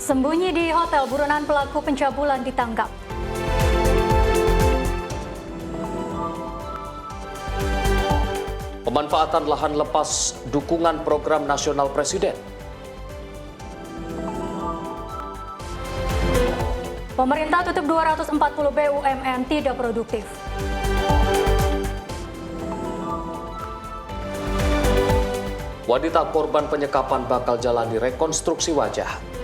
Sembunyi di hotel, buronan pelaku pencabulan ditangkap. Pemanfaatan lahan lepas dukungan program nasional Presiden. Pemerintah tutup 240 BUMN tidak produktif. Wanita korban penyekapan bakal jalani rekonstruksi wajah.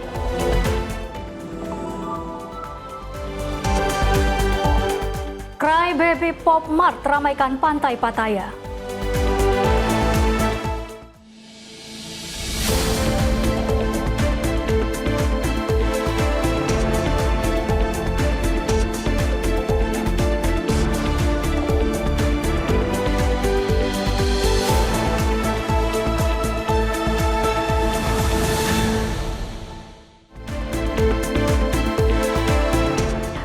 Cry Baby Pop Mart ramaikan Pantai Pattaya.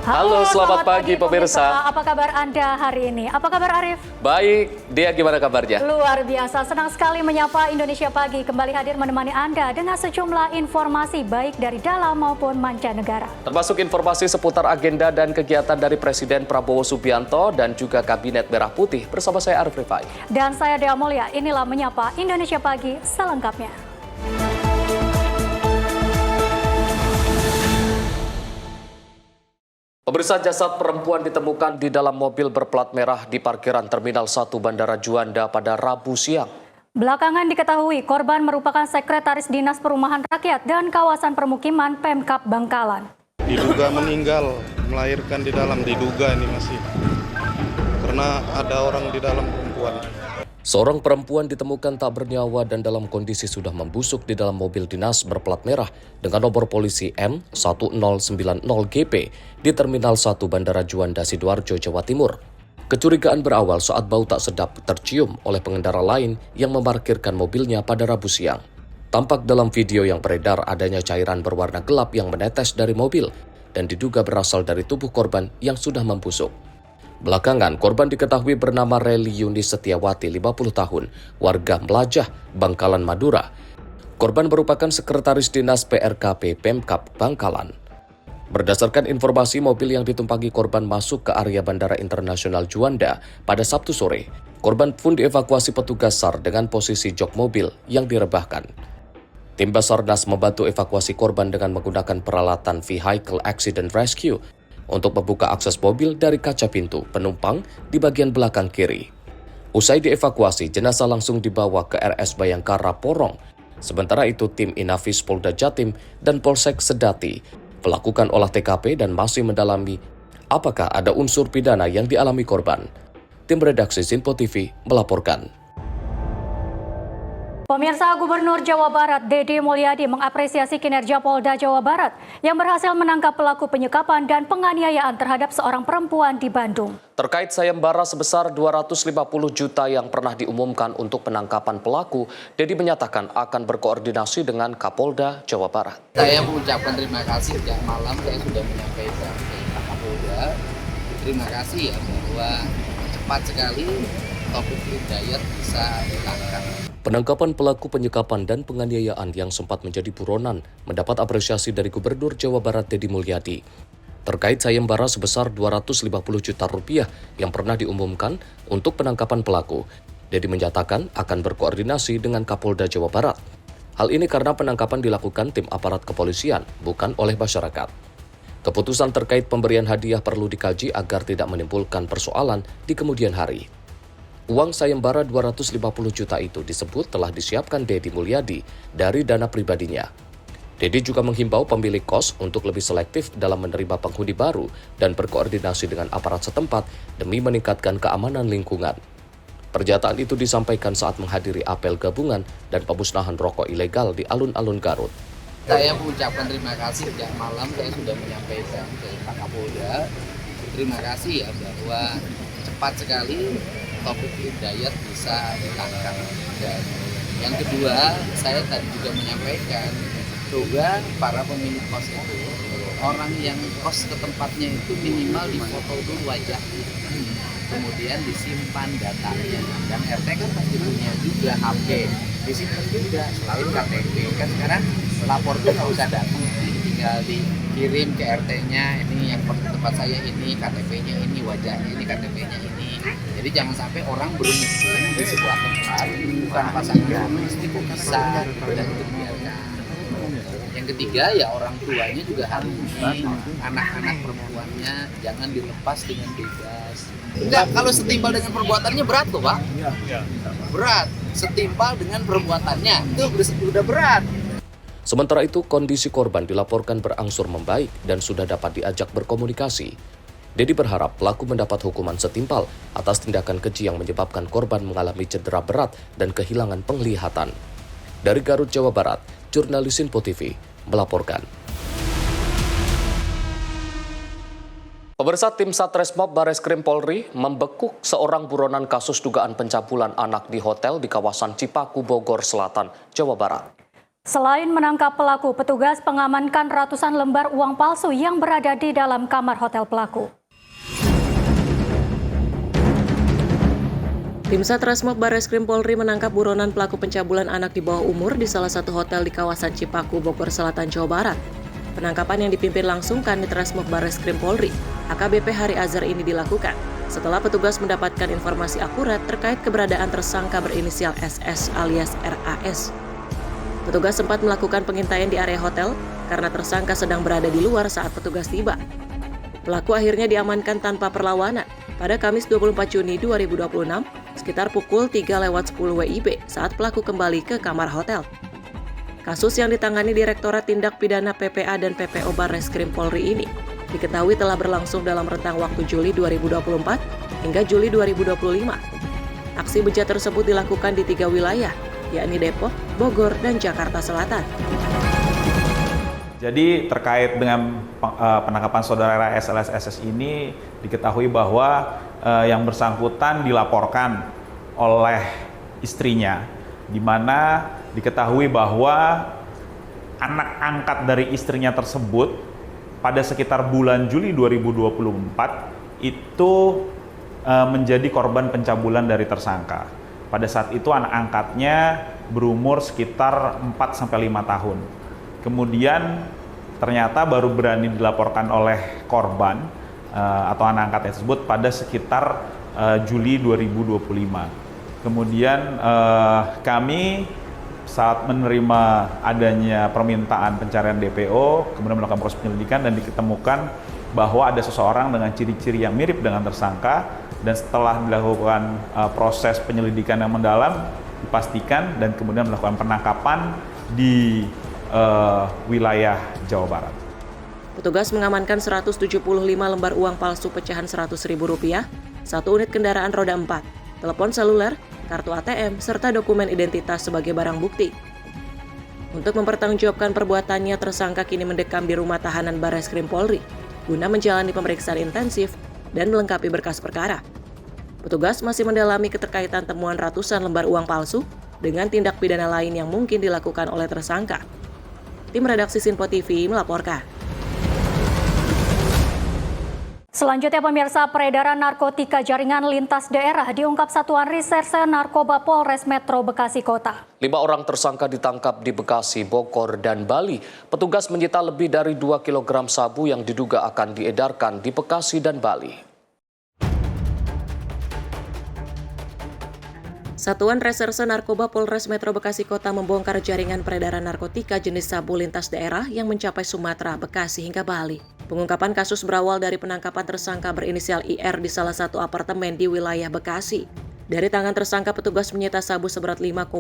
Halo, selamat pagi pemirsa. Apa kabar Anda hari ini? Apa kabar Arif? Baik, Dia gimana kabarnya? Luar biasa, senang sekali menyapa Indonesia Pagi kembali hadir menemani Anda dengan sejumlah informasi baik dari dalam maupun mancanegara. Termasuk informasi seputar agenda dan kegiatan dari Presiden Prabowo Subianto dan juga Kabinet Merah Putih bersama saya Arif Rifai. Dan saya Dea Mulia, inilah menyapa Indonesia Pagi selengkapnya. Pemirsa, jasad perempuan ditemukan di dalam mobil berplat merah di parkiran Terminal 1 Bandara Juanda pada Rabu siang. Belakangan diketahui korban merupakan Sekretaris Dinas Perumahan Rakyat dan Kawasan Permukiman Pemkab Bangkalan. Diduga meninggal, melahirkan di dalam, diduga ini masih. Karena ada orang di dalam perempuan. Seorang perempuan ditemukan tak bernyawa dan dalam kondisi sudah membusuk di dalam mobil dinas berplat merah dengan nomor polisi M1090GP di Terminal 1 Bandara Juanda, Sidoarjo, Jawa Timur. Kecurigaan berawal saat bau tak sedap tercium oleh pengendara lain yang memarkirkan mobilnya pada Rabu siang. Tampak dalam video yang beredar adanya cairan berwarna gelap yang menetes dari mobil dan diduga berasal dari tubuh korban yang sudah membusuk. Belakangan, korban diketahui bernama Reli Yunis Setiawati, 50 tahun, warga Melajah, Bangkalan, Madura. Korban merupakan Sekretaris Dinas PRKP Pemkab Bangkalan. Berdasarkan informasi, mobil yang ditumpangi korban masuk ke area Bandara Internasional Juanda pada Sabtu sore. Korban pun dievakuasi petugas SAR dengan posisi jok mobil yang direbahkan. Tim Basarnas membantu evakuasi korban dengan menggunakan peralatan Vehicle Accident Rescue untuk membuka akses mobil dari kaca pintu penumpang di bagian belakang kiri. Usai dievakuasi, jenazah langsung dibawa ke RS Bayangkara Porong. Sementara itu, tim Inafis Polda Jatim dan Polsek Sedati melakukan olah TKP dan masih mendalami apakah ada unsur pidana yang dialami korban. Tim redaksi Sinpo TV melaporkan. Pemirsa, Gubernur Jawa Barat Deddy Mulyadi mengapresiasi kinerja Polda Jawa Barat yang berhasil menangkap pelaku penyekapan dan penganiayaan terhadap seorang perempuan di Bandung. Terkait sayembara sebesar 250 juta yang pernah diumumkan untuk penangkapan pelaku, Deddy menyatakan akan berkoordinasi dengan Kapolda Jawa Barat. Saya mengucapkan terima kasih sejak malam saya sudah menyampaikan ke Pak Kapolda. Terima kasih ya bahwa cepat sekali Taufik Hidayat bisa ditangkap. Penangkapan pelaku penyekapan dan penganiayaan yang sempat menjadi buronan mendapat apresiasi dari Gubernur Jawa Barat Deddy Mulyadi. Terkait sayembara sebesar 250 juta rupiah yang pernah diumumkan untuk penangkapan pelaku, Deddy menyatakan akan berkoordinasi dengan Kapolda Jawa Barat. Hal ini karena penangkapan dilakukan tim aparat kepolisian, bukan oleh masyarakat. Keputusan terkait pemberian hadiah perlu dikaji agar tidak menimbulkan persoalan di kemudian hari. Uang sayembara 250 juta itu disebut telah disiapkan Deddy Mulyadi dari dana pribadinya. Deddy juga menghimbau pemilik kos untuk lebih selektif dalam menerima penghuni baru dan berkoordinasi dengan aparat setempat demi meningkatkan keamanan lingkungan. Pernyataan itu disampaikan saat menghadiri apel gabungan dan pemusnahan rokok ilegal di alun-alun Garut. Saya mengucapkan terima kasih sejak malam saya sudah menyampaikan ke Pak Kapolda. Terima kasih ya bahwa cepat sekali Taufik Hidayat bisa ditangkap. Dan yang kedua, saya tadi juga menyampaikan bahwa para pemilik kos itu, orang yang kos ke tempatnya itu minimal difoto dulu wajah, kemudian disimpan datanya. Dan RT kan pasti punya juga HP, disimpan juga selain KTP. Kan sekarang lapor tuh nggak usah datang, tinggal dikirim ke RT-nya, ini yang tempat saya ini, KTP-nya ini, wajahnya ini, KTP-nya ini. Jadi jangan sampai orang bermukim di sebuah tempat bukan pasangan suami istri kok bisa, dan itu dibiarkan. Yang ketiga ya orang tuanya juga harus anak-anak perempuannya jangan dilepas dengan bebas. Enggak, kalau setimpal dengan perbuatannya berat tuh Pak. Berat, setimpal dengan perbuatannya itu udah berat. Sementara itu, kondisi korban dilaporkan berangsur membaik dan sudah dapat diajak berkomunikasi. Dedi berharap pelaku mendapat hukuman setimpal atas tindakan keji yang menyebabkan korban mengalami cedera berat dan kehilangan penglihatan. Dari Garut, Jawa Barat, jurnalis Info TV melaporkan. Pemirsa, tim Satreskrim Bareskrim Polri membekuk seorang buronan kasus dugaan pencabulan anak di hotel di kawasan Cipaku, Bogor Selatan, Jawa Barat. Selain menangkap pelaku, petugas mengamankan ratusan lembar uang palsu yang berada di dalam kamar hotel pelaku. Tim Satreskrim Bareskrim Polri menangkap buronan pelaku pencabulan anak di bawah umur di salah satu hotel di kawasan Cipaku, Bogor Selatan, Jawa Barat. Penangkapan yang dipimpin langsung Kanit Resmob Bareskrim Polri, AKBP Hari Azhar ini dilakukan setelah petugas mendapatkan informasi akurat terkait keberadaan tersangka berinisial SS alias RAS. Petugas sempat melakukan pengintaian di area hotel karena tersangka sedang berada di luar saat petugas tiba. Pelaku akhirnya diamankan tanpa perlawanan pada Kamis 24 Juni 2026 sekitar pukul 3:10 WIB saat pelaku kembali ke kamar hotel. Kasus yang ditangani Direktorat Tindak Pidana PPA dan PPO Bareskrim Polri ini diketahui telah berlangsung dalam rentang waktu Juli 2024 hingga Juli 2025. Aksi bejat tersebut dilakukan di 3 wilayah, yakni Depok, Bogor, dan Jakarta Selatan. Jadi terkait dengan penangkapan saudara RAS alias SS ini diketahui bahwa yang bersangkutan dilaporkan oleh istrinya, di mana diketahui bahwa anak angkat dari istrinya tersebut pada sekitar bulan Juli 2024 itu menjadi korban pencabulan dari tersangka. Pada saat itu anak angkatnya berumur sekitar 4-5 tahun. Kemudian ternyata baru berani dilaporkan oleh korban atau anak angkatnya tersebut pada sekitar Juli 2025. Kemudian kami saat menerima adanya permintaan pencarian DPO, kemudian melakukan proses penyelidikan dan diketemukan bahwa ada seseorang dengan ciri-ciri yang mirip dengan tersangka, dan setelah dilakukan proses penyelidikan yang mendalam, dipastikan dan kemudian melakukan penangkapan di wilayah Jawa Barat. Petugas mengamankan 175 lembar uang palsu pecahan Rp100.000, 1 unit kendaraan roda 4, telepon seluler, kartu ATM, serta dokumen identitas sebagai barang bukti. Untuk mempertanggungjawabkan perbuatannya, tersangka kini mendekam di rumah tahanan Bareskrim Polri guna menjalani pemeriksaan intensif dan melengkapi berkas perkara. Petugas masih mendalami keterkaitan temuan ratusan lembar uang palsu dengan tindak pidana lain yang mungkin dilakukan oleh tersangka. Tim redaksi Info TV melaporkan. Selanjutnya pemirsa, peredaran narkotika jaringan lintas daerah diungkap Satuan Reserse Narkoba Polres Metro Bekasi Kota. 5 orang tersangka ditangkap di Bekasi, Bogor, dan Bali. Petugas menyita lebih dari 2 kg sabu yang diduga akan diedarkan di Bekasi dan Bali. Satuan Reserse Narkoba Polres Metro Bekasi Kota membongkar jaringan peredaran narkotika jenis sabu lintas daerah yang mencapai Sumatera, Bekasi, hingga Bali. Pengungkapan kasus berawal dari penangkapan tersangka berinisial IR di salah satu apartemen di wilayah Bekasi. Dari tangan tersangka, petugas menyita sabu seberat 5,25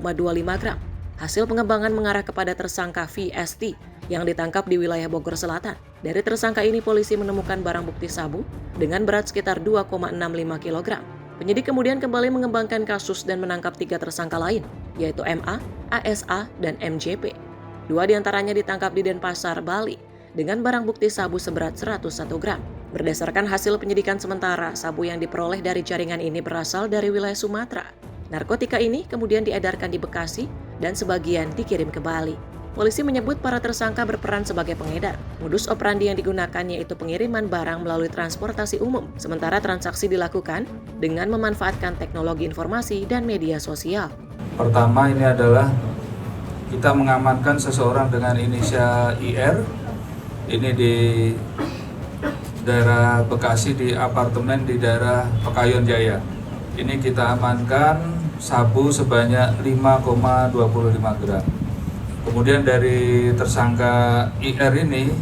gram. Hasil pengembangan mengarah kepada tersangka VST yang ditangkap di wilayah Bogor Selatan. Dari tersangka ini, polisi menemukan barang bukti sabu dengan berat sekitar 2,65 kg. Penyidik kemudian kembali mengembangkan kasus dan menangkap 3 tersangka lain, yaitu MA, ASA, dan MJP. 2 diantaranya ditangkap di Denpasar, Bali, dengan barang bukti sabu seberat 101 gram. Berdasarkan hasil penyidikan sementara, sabu yang diperoleh dari jaringan ini berasal dari wilayah Sumatera. Narkotika ini kemudian diedarkan di Bekasi dan sebagian dikirim ke Bali. Polisi menyebut para tersangka berperan sebagai pengedar. Modus operandi yang digunakan yaitu pengiriman barang melalui transportasi umum, sementara transaksi dilakukan dengan memanfaatkan teknologi informasi dan media sosial. Pertama, ini adalah kita mengamankan seseorang dengan inisial IR Ini di daerah Bekasi, di apartemen di daerah Pekayon Jaya. Ini kita amankan sabu sebanyak 5,25 gram. Kemudian dari tersangka IR ini,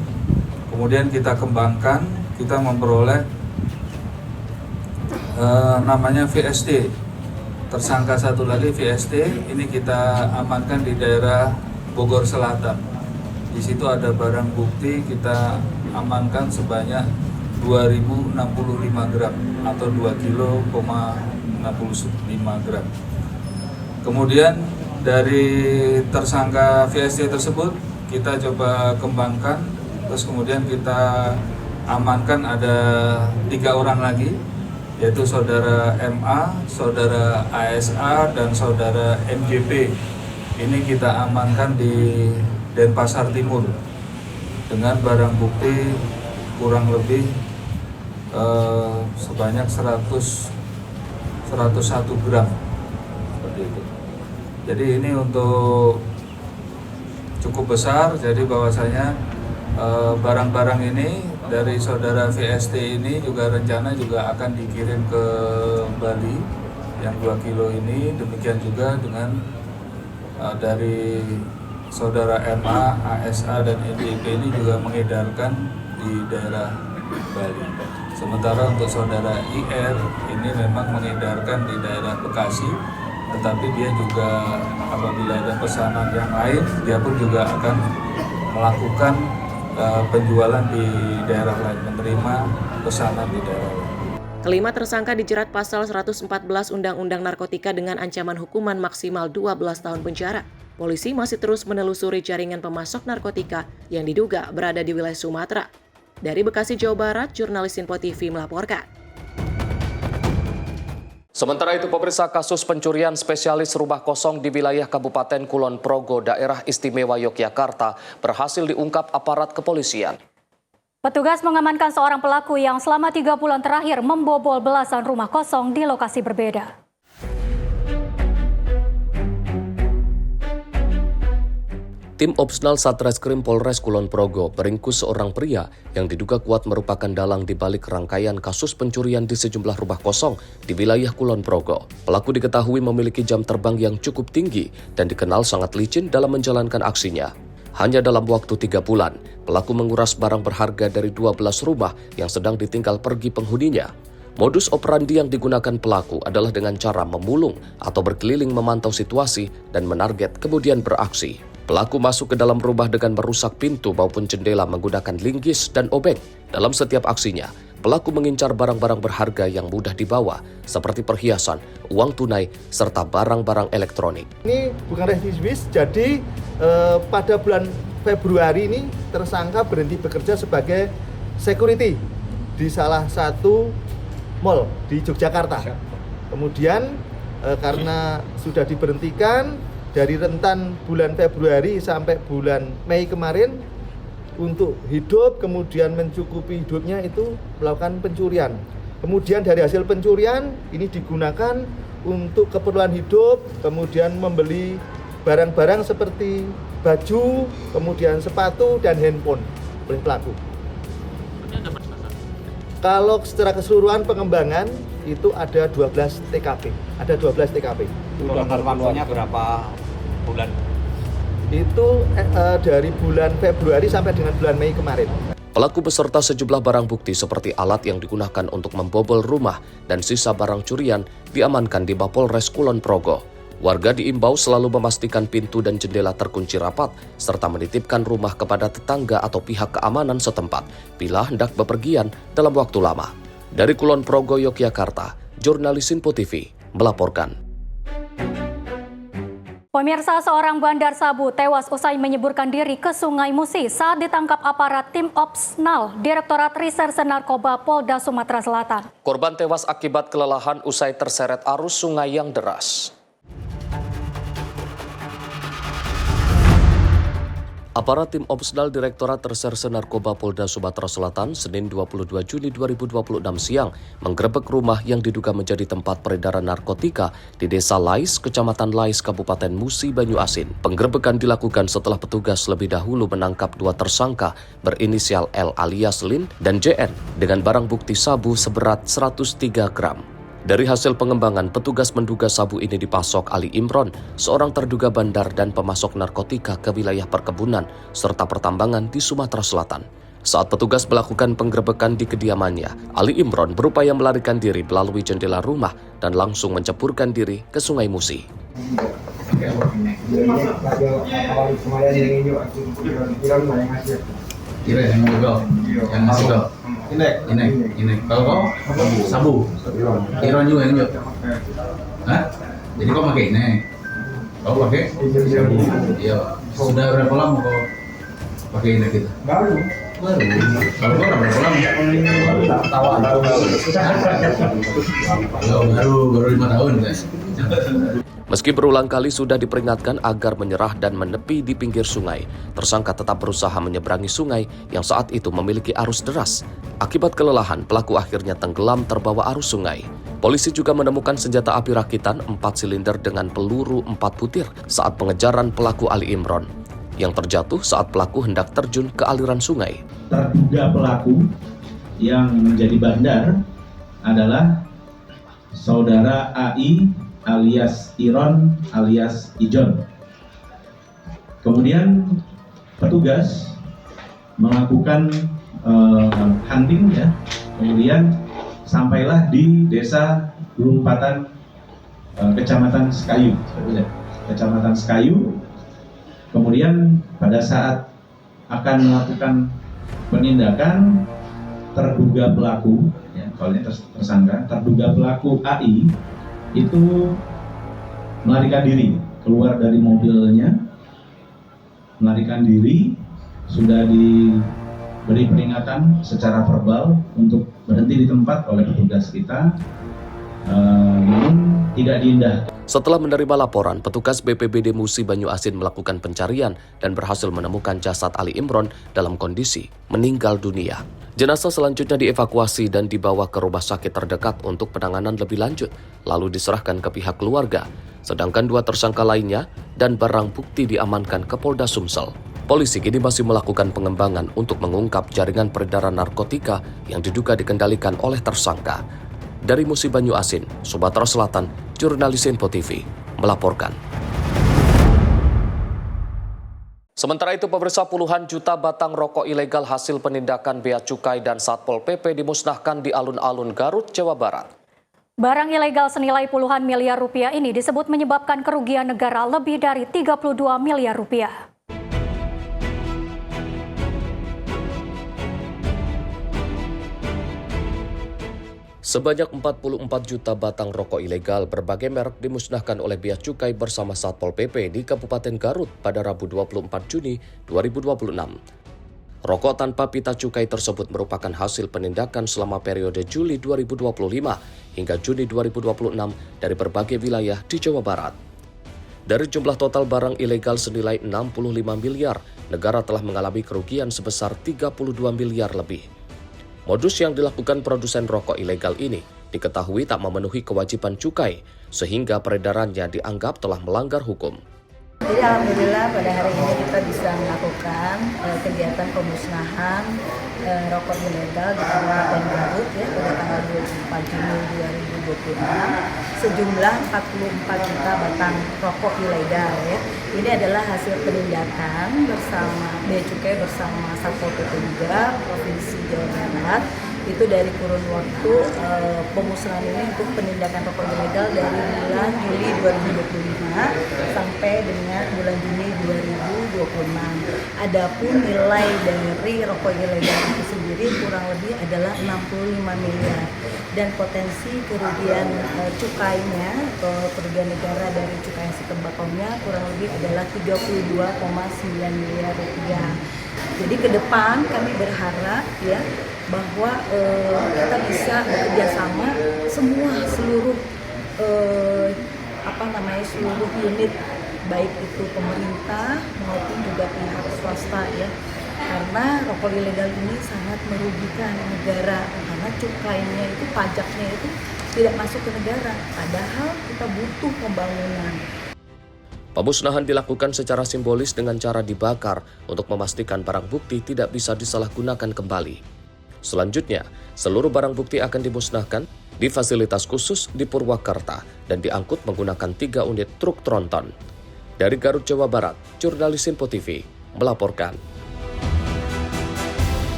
kemudian kita kembangkan, kita memperoleh namanya VST. Tersangka satu lagi VST, ini kita amankan di daerah Bogor Selatan. Di situ ada barang bukti, kita amankan sebanyak 2065 gram atau 2,65 gram. Kemudian dari tersangka VST tersebut kita coba kembangkan, terus kemudian kita amankan ada 3 orang lagi, yaitu saudara MA, saudara ASA, dan saudara MJP. Ini kita amankan di Denpasar Timur dengan barang bukti kurang lebih sebanyak 101 gram seperti itu. Jadi ini untuk cukup besar, jadi bahwasanya barang-barang ini dari saudara VST ini juga rencana juga akan dikirim ke Bali yang 2 kilo ini, demikian juga dengan dari saudara MA, ASA, dan NDP ini juga mengedarkan di daerah Bali. Sementara untuk saudara IR ini memang mengedarkan di daerah Bekasi, tetapi dia juga apabila ada pesanan yang lain, dia pun juga akan melakukan penjualan di daerah lain, menerima pesanan di daerah lain. Kelima tersangka dijerat pasal 114 Undang-Undang Narkotika dengan ancaman hukuman maksimal 12 tahun penjara. Polisi masih terus menelusuri jaringan pemasok narkotika yang diduga berada di wilayah Sumatera. Dari Bekasi, Jawa Barat, jurnalis Info TV melaporkan. Sementara itu, pemirsa, kasus pencurian spesialis rumah kosong di wilayah Kabupaten Kulon Progo, Daerah Istimewa Yogyakarta, berhasil diungkap aparat kepolisian. Petugas mengamankan seorang pelaku yang selama 3 bulan terakhir membobol belasan rumah kosong di lokasi berbeda. Tim Opsnal Satreskrim Polres Kulon Progo meringkus seorang pria yang diduga kuat merupakan dalang di balik rangkaian kasus pencurian di sejumlah rumah kosong di wilayah Kulon Progo. Pelaku diketahui memiliki jam terbang yang cukup tinggi dan dikenal sangat licin dalam menjalankan aksinya. Hanya dalam waktu 3 bulan, pelaku menguras barang berharga dari 12 rumah yang sedang ditinggal pergi penghuninya. Modus operandi yang digunakan pelaku adalah dengan cara memulung atau berkeliling memantau situasi dan menarget kemudian beraksi. Pelaku masuk ke dalam rumah dengan merusak pintu maupun jendela menggunakan linggis dan obeng. Dalam setiap aksinya, pelaku mengincar barang-barang berharga yang mudah dibawa, seperti perhiasan, uang tunai, serta barang-barang elektronik. Ini bukan residivis, jadi pada bulan Februari ini tersangka berhenti bekerja sebagai security di salah satu mall di Yogyakarta. Kemudian karena sudah diberhentikan, dari rentan bulan Februari sampai bulan Mei kemarin untuk hidup, kemudian mencukupi hidupnya itu melakukan pencurian. Kemudian dari hasil pencurian ini digunakan untuk keperluan hidup, kemudian membeli barang-barang seperti baju, kemudian sepatu dan handphone oleh pelaku. Kalau secara keseluruhan pengembangan itu ada 12 TKP. Ada 12 TKP. Waktunya berapa bulan? Itu dari bulan Februari sampai dengan bulan Mei kemarin. Pelaku beserta sejumlah barang bukti seperti alat yang digunakan untuk membobol rumah dan sisa barang curian diamankan di Mapolres Kulon Progo. Warga diimbau selalu memastikan pintu dan jendela terkunci rapat serta menitipkan rumah kepada tetangga atau pihak keamanan setempat bila hendak bepergian dalam waktu lama. Dari Kulon Progo, Yogyakarta, jurnalis Info TV melaporkan. Pemirsa, seorang bandar sabu tewas usai menyeburkan diri ke Sungai Musi saat ditangkap aparat tim Opsnal Direktorat Reserse Narkoba Polda Sumatera Selatan. Korban tewas akibat kelelahan usai terseret arus sungai yang deras. Aparat tim Opsnal Direktorat Reserse Narkoba Polda Sumatera Selatan Senin 22 Juli 2026 siang menggerebek rumah yang diduga menjadi tempat peredaran narkotika di Desa Lais, Kecamatan Lais, Kabupaten Musi Banyu Asin. Penggerebekan dilakukan setelah petugas lebih dahulu menangkap 2 tersangka berinisial L alias Lin dan JN dengan barang bukti sabu seberat 103 gram. Dari hasil pengembangan, petugas menduga sabu ini dipasok Ali Imron, seorang terduga bandar dan pemasok narkotika ke wilayah perkebunan serta pertambangan di Sumatera Selatan. Saat petugas melakukan penggerebekan di kediamannya, Ali Imron berupaya melarikan diri melalui jendela rumah dan langsung menceburkan diri ke Sungai Musi. Ini kalau sabu, iron juga yang hah? Jadi kau pakai ini, kau pakai sabu, iya. Sudah berapa lama kau pakai ini kita? Baru. Kalau kau berapa lama? Baru 5 tahun guys. Meski berulang kali sudah diperingatkan agar menyerah dan menepi di pinggir sungai, tersangka tetap berusaha menyeberangi sungai yang saat itu memiliki arus deras. Akibat kelelahan, pelaku akhirnya tenggelam terbawa arus sungai. Polisi juga menemukan senjata api rakitan 4 silinder dengan peluru 4 butir saat pengejaran pelaku Ali Imron, yang terjatuh saat pelaku hendak terjun ke aliran sungai. Terduga pelaku yang menjadi bandar adalah saudara AI alias Iron alias Ijon. Kemudian petugas melakukan hunting ya. Kemudian sampailah di Desa Lumpatan, Kecamatan Sekayu. Kecamatan Sekayu. Kemudian pada saat akan melakukan penindakan, terduga pelaku, ya, kalau ini tersangka, terduga pelaku AI itu melarikan diri, keluar dari mobilnya, melarikan diri, sudah diberi peringatan secara verbal untuk berhenti di tempat oleh petugas kita, namun tidak diindahkan. Setelah menerima laporan, petugas BPBD Musi Banyu Asin melakukan pencarian dan berhasil menemukan jasad Ali Imron dalam kondisi meninggal dunia. Jenazah selanjutnya dievakuasi dan dibawa ke rumah sakit terdekat untuk penanganan lebih lanjut, lalu diserahkan ke pihak keluarga. Sedangkan 2 tersangka lainnya dan barang bukti diamankan ke Polda Sumsel. Polisi kini masih melakukan pengembangan untuk mengungkap jaringan peredaran narkotika yang diduga dikendalikan oleh tersangka. Dari Musi Banyu Asin, Sumatera Selatan, jurnalis Info TV melaporkan. Sementara itu, pemirsa, puluhan juta batang rokok ilegal hasil penindakan Bea Cukai dan Satpol PP dimusnahkan di alun-alun Garut, Jawa Barat. Barang ilegal senilai puluhan miliar rupiah ini disebut menyebabkan kerugian negara lebih dari 32 miliar rupiah. Sebanyak 44 juta batang rokok ilegal berbagai merek dimusnahkan oleh Bea Cukai bersama Satpol PP di Kabupaten Garut pada Rabu 24 Juni 2026. Rokok tanpa pita cukai tersebut merupakan hasil penindakan selama periode Juli 2025 hingga Juni 2026 dari berbagai wilayah di Jawa Barat. Dari jumlah total barang ilegal senilai 65 miliar, negara telah mengalami kerugian sebesar 32 miliar lebih. Modus yang dilakukan produsen rokok ilegal ini diketahui tak memenuhi kewajiban cukai, sehingga peredarannya dianggap telah melanggar hukum. Jadi alhamdulillah pada hari ini kita bisa melakukan kegiatan pemusnahan rokok ilegal di Kabupaten Garut ya, pada tanggal 24 Juni 2026 sejumlah 44 juta batang rokok ilegal ya. Ini adalah hasil penindakan bersama Bea Cukai bersama Satpol PP juga Provinsi Jawa Barat. Itu dari kurun waktu pemusnahan ini untuk penindakan rokok ilegal dari bulan Juli 2025 sampai dengan bulan Juni 2026. Adapun nilai dari rokok ilegal itu sendiri kurang lebih adalah 65 miliar dan potensi kerugian cukainya atau kerugian negara dari cukai hasil tembakaunya kurang lebih adalah 32,9 miliar rupiah. Jadi ke depan kami berharap ya bahwa kita bisa bekerja sama seluruh seluruh unit baik itu pemerintah maupun juga pihak swasta ya. Karena rokok ilegal ini sangat merugikan negara karena cukainya itu, pajaknya itu tidak masuk ke negara, padahal kita butuh pembangunan. Pemusnahan dilakukan secara simbolis dengan cara dibakar untuk memastikan barang bukti tidak bisa disalahgunakan kembali. Selanjutnya, seluruh barang bukti akan dimusnahkan di fasilitas khusus di Purwakarta dan diangkut menggunakan 3 unit truk tronton. Dari Garut, Jawa Barat, jurnalis Sinpo TV melaporkan.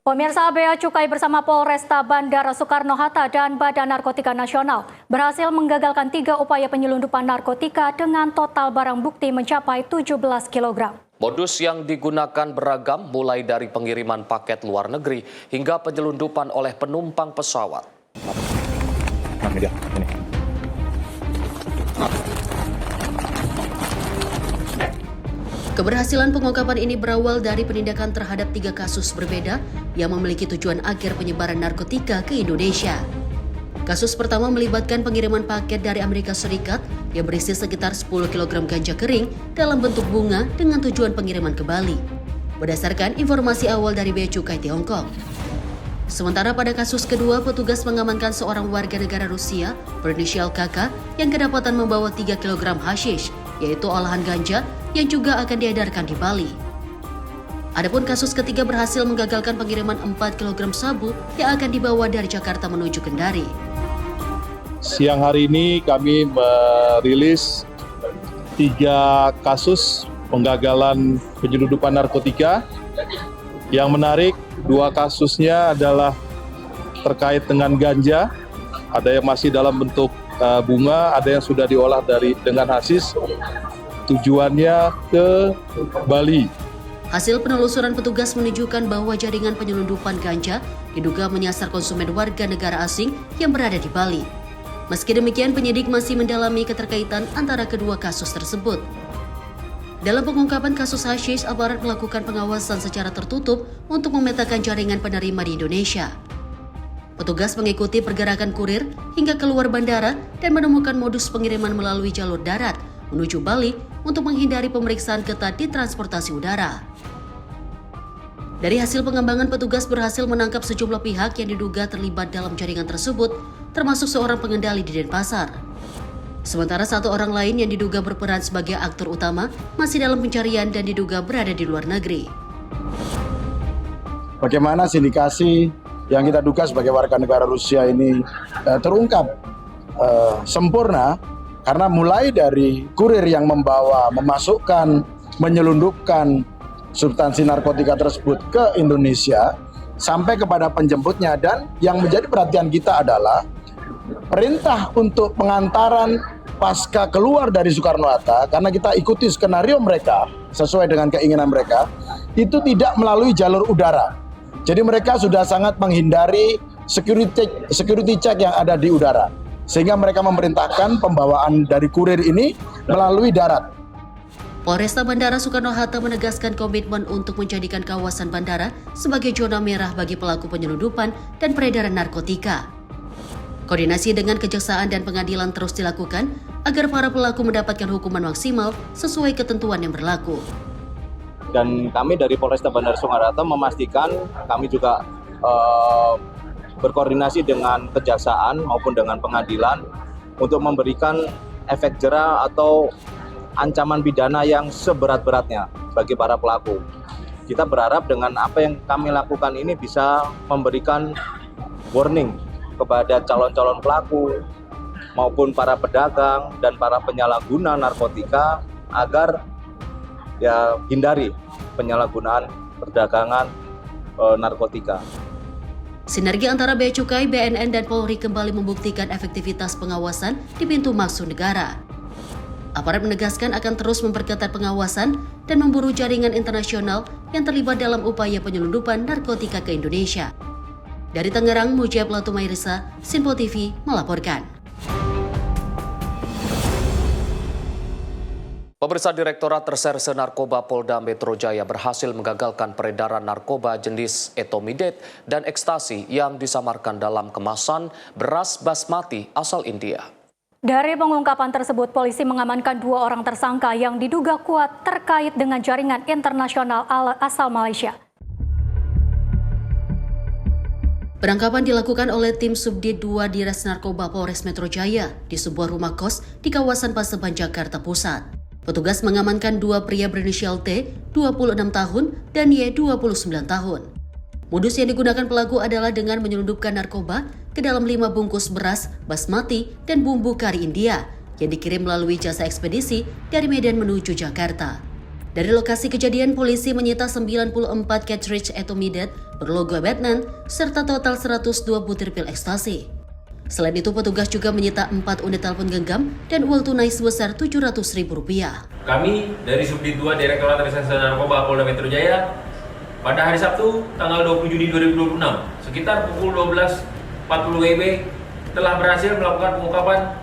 Pemirsa, Bea Cukai bersama Polresta Bandara Soekarno-Hatta dan Badan Narkotika Nasional berhasil menggagalkan 3 upaya penyelundupan narkotika dengan total barang bukti mencapai 17 kg. Modus yang digunakan beragam mulai dari pengiriman paket luar negeri hingga penyelundupan oleh penumpang pesawat. Keberhasilan pengungkapan ini berawal dari penindakan terhadap 3 kasus berbeda yang memiliki tujuan akhir penyebaran narkotika ke Indonesia. Kasus pertama melibatkan pengiriman paket dari Amerika Serikat yang berisi sekitar 10 kg ganja kering dalam bentuk bunga dengan tujuan pengiriman ke Bali, berdasarkan informasi awal dari Bea Cukai Tiongkok. Sementara pada kasus kedua, petugas mengamankan seorang warga negara Rusia berinisial KK yang kedapatan membawa 3 kg hashish, yaitu olahan ganja yang juga akan diedarkan di Bali. Adapun kasus ketiga berhasil menggagalkan pengiriman 4 kg sabu yang akan dibawa dari Jakarta menuju Kendari. Siang hari ini kami merilis 3 kasus penggagalan penyelundupan narkotika. Yang menarik, 2 kasusnya adalah terkait dengan ganja, ada yang masih dalam bentuk bunga, ada yang sudah diolah dengan hashish. Tujuannya ke Bali. Hasil penelusuran petugas menunjukkan bahwa jaringan penyelundupan ganja diduga menyasar konsumen warga negara asing yang berada di Bali. Meski demikian, penyidik masih mendalami keterkaitan antara kedua kasus tersebut. Dalam pengungkapan kasus hashish, aparat melakukan pengawasan secara tertutup untuk memetakan jaringan penerima di Indonesia. Petugas mengikuti pergerakan kurir hingga keluar bandara dan menemukan modus pengiriman melalui jalur darat menuju Bali untuk menghindari pemeriksaan ketat di transportasi udara. Dari hasil pengembangan, petugas berhasil menangkap sejumlah pihak yang diduga terlibat dalam jaringan tersebut, termasuk seorang pengendali di Denpasar. Sementara 1 orang lain yang diduga berperan sebagai aktor utama masih dalam pencarian dan diduga berada di luar negeri. Bagaimana sindikasi yang kita duga sebagai warga negara Rusia ini terungkap sempurna, karena mulai dari kurir yang memasukkan, menyelundupkan substansi narkotika tersebut ke Indonesia sampai kepada penjemputnya, dan yang menjadi perhatian kita adalah perintah untuk pengantaran pasca keluar dari Soekarno-Hatta, karena kita ikuti skenario mereka sesuai dengan keinginan mereka, itu tidak melalui jalur udara. Jadi mereka sudah sangat menghindari security check yang ada di udara, sehingga mereka memerintahkan pembawaan dari kurir ini melalui darat. Polresta Bandara Soekarno-Hatta menegaskan komitmen untuk menjadikan kawasan bandara sebagai zona merah bagi pelaku penyelundupan dan peredaran narkotika. Koordinasi dengan kejaksaan dan pengadilan terus dilakukan agar para pelaku mendapatkan hukuman maksimal sesuai ketentuan yang berlaku. Dan kami dari Polresta Bandara Soekarno-Hatta memastikan kami juga berkoordinasi dengan kejaksaan maupun dengan pengadilan untuk memberikan efek jera atau ancaman pidana yang seberat-beratnya bagi para pelaku. Kita berharap dengan apa yang kami lakukan ini bisa memberikan warning kepada calon-calon pelaku maupun para pedagang dan para penyalahguna narkotika agar hindari penyalahgunaan perdagangan narkotika. Sinergi antara Bea Cukai, BNN, dan Polri kembali membuktikan efektivitas pengawasan di pintu masuk negara. Aparat menegaskan akan terus memperketat pengawasan dan memburu jaringan internasional yang terlibat dalam upaya penyelundupan narkotika ke Indonesia. Dari Tangerang, Mujab Latumairisa, Sinpo TV melaporkan. Pemirsa, Direktorat Reserse Narkoba Polda Metro Jaya berhasil menggagalkan peredaran narkoba jenis etomidet dan ekstasi yang disamarkan dalam kemasan beras basmati asal India. Dari pengungkapan tersebut, polisi mengamankan 2 orang tersangka yang diduga kuat terkait dengan jaringan internasional asal Malaysia. Penangkapan dilakukan oleh tim Subdit 2 Ditres Narkoba Polres Metro Jaya di sebuah rumah kos di kawasan Paseban, Jakarta Pusat. Petugas mengamankan 2 pria berinisial T, 26 tahun, dan Y, 29 tahun. Modus yang digunakan pelaku adalah dengan menyelundupkan narkoba ke dalam 5 bungkus beras, basmati, dan bumbu kari India yang dikirim melalui jasa ekspedisi dari Medan menuju Jakarta. Dari lokasi kejadian, polisi menyita 94 cartridge etomidat berlogo Batman serta total 102 butir pil ekstasi. Selain itu, petugas juga menyita 4 unit telepon genggam dan uang tunai sebesar Rp700.000. Kami dari Subdit 2 Direktorat Reserse Narkoba Polda Metro Jaya pada hari Sabtu tanggal 20 Juni 2026 sekitar pukul 12.40 WIB telah berhasil melakukan pengungkapan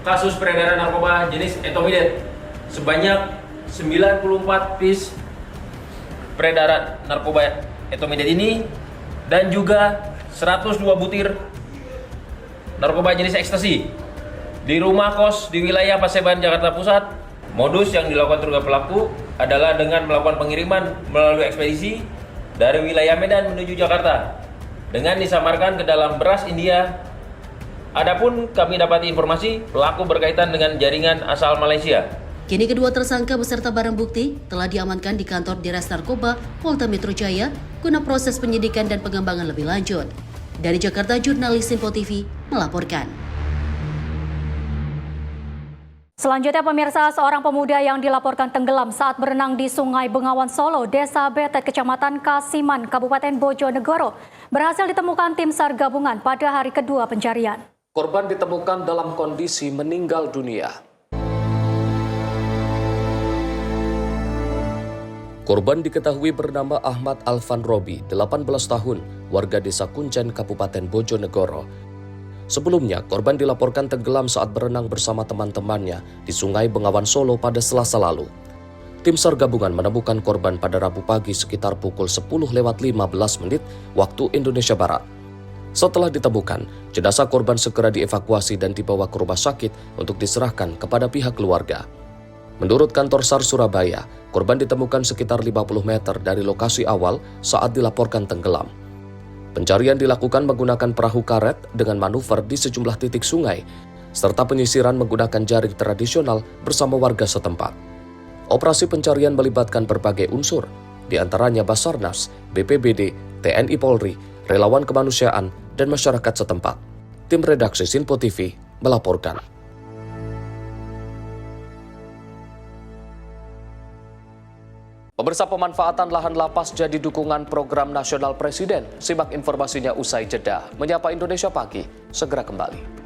kasus peredaran narkoba jenis etomidat sebanyak 94 piece peredaran narkoba etomidat ini dan juga 102 butir narkoba jenis ekstasi di rumah kos di wilayah Paseban, Jakarta Pusat. Modus yang dilakukan terduga pelaku adalah dengan melakukan pengiriman melalui ekspedisi dari wilayah Medan menuju Jakarta dengan disamarkan ke dalam beras India. Adapun kami dapati informasi pelaku berkaitan dengan jaringan asal Malaysia. Kini kedua tersangka beserta barang bukti telah diamankan di kantor Ditres Narkoba Polda Metro Jaya guna proses penyidikan dan pengembangan lebih lanjut. Dari Jakarta, jurnalis Info TV melaporkan. Selanjutnya, pemirsa, seorang pemuda yang dilaporkan tenggelam saat berenang di Sungai Bengawan Solo, Desa Betet, Kecamatan Kasiman, Kabupaten Bojonegoro, berhasil ditemukan tim SAR gabungan pada hari kedua pencarian. Korban ditemukan dalam kondisi meninggal dunia. Korban diketahui bernama Ahmad Alvan Robi, 18 tahun, warga Desa Kuncen, Kabupaten Bojonegoro. Sebelumnya, korban dilaporkan tenggelam saat berenang bersama teman-temannya di Sungai Bengawan Solo pada Selasa lalu. Tim SAR gabungan menemukan korban pada Rabu pagi sekitar pukul 10:15 waktu Indonesia Barat. Setelah ditemukan, jenazah korban segera dievakuasi dan dibawa ke rumah sakit untuk diserahkan kepada pihak keluarga. Menurut kantor SAR Surabaya, korban ditemukan sekitar 50 meter dari lokasi awal saat dilaporkan tenggelam. Pencarian dilakukan menggunakan perahu karet dengan manuver di sejumlah titik sungai, serta penyisiran menggunakan jaring tradisional bersama warga setempat. Operasi pencarian melibatkan berbagai unsur, di antaranya Basarnas, BPBD, TNI Polri, relawan kemanusiaan, dan masyarakat setempat. Tim redaksi Info TV melaporkan. Pemirsa, pemanfaatan lahan lapas jadi dukungan program nasional Presiden. Simak informasinya usai jeda. Menyapa Indonesia Pagi, segera kembali.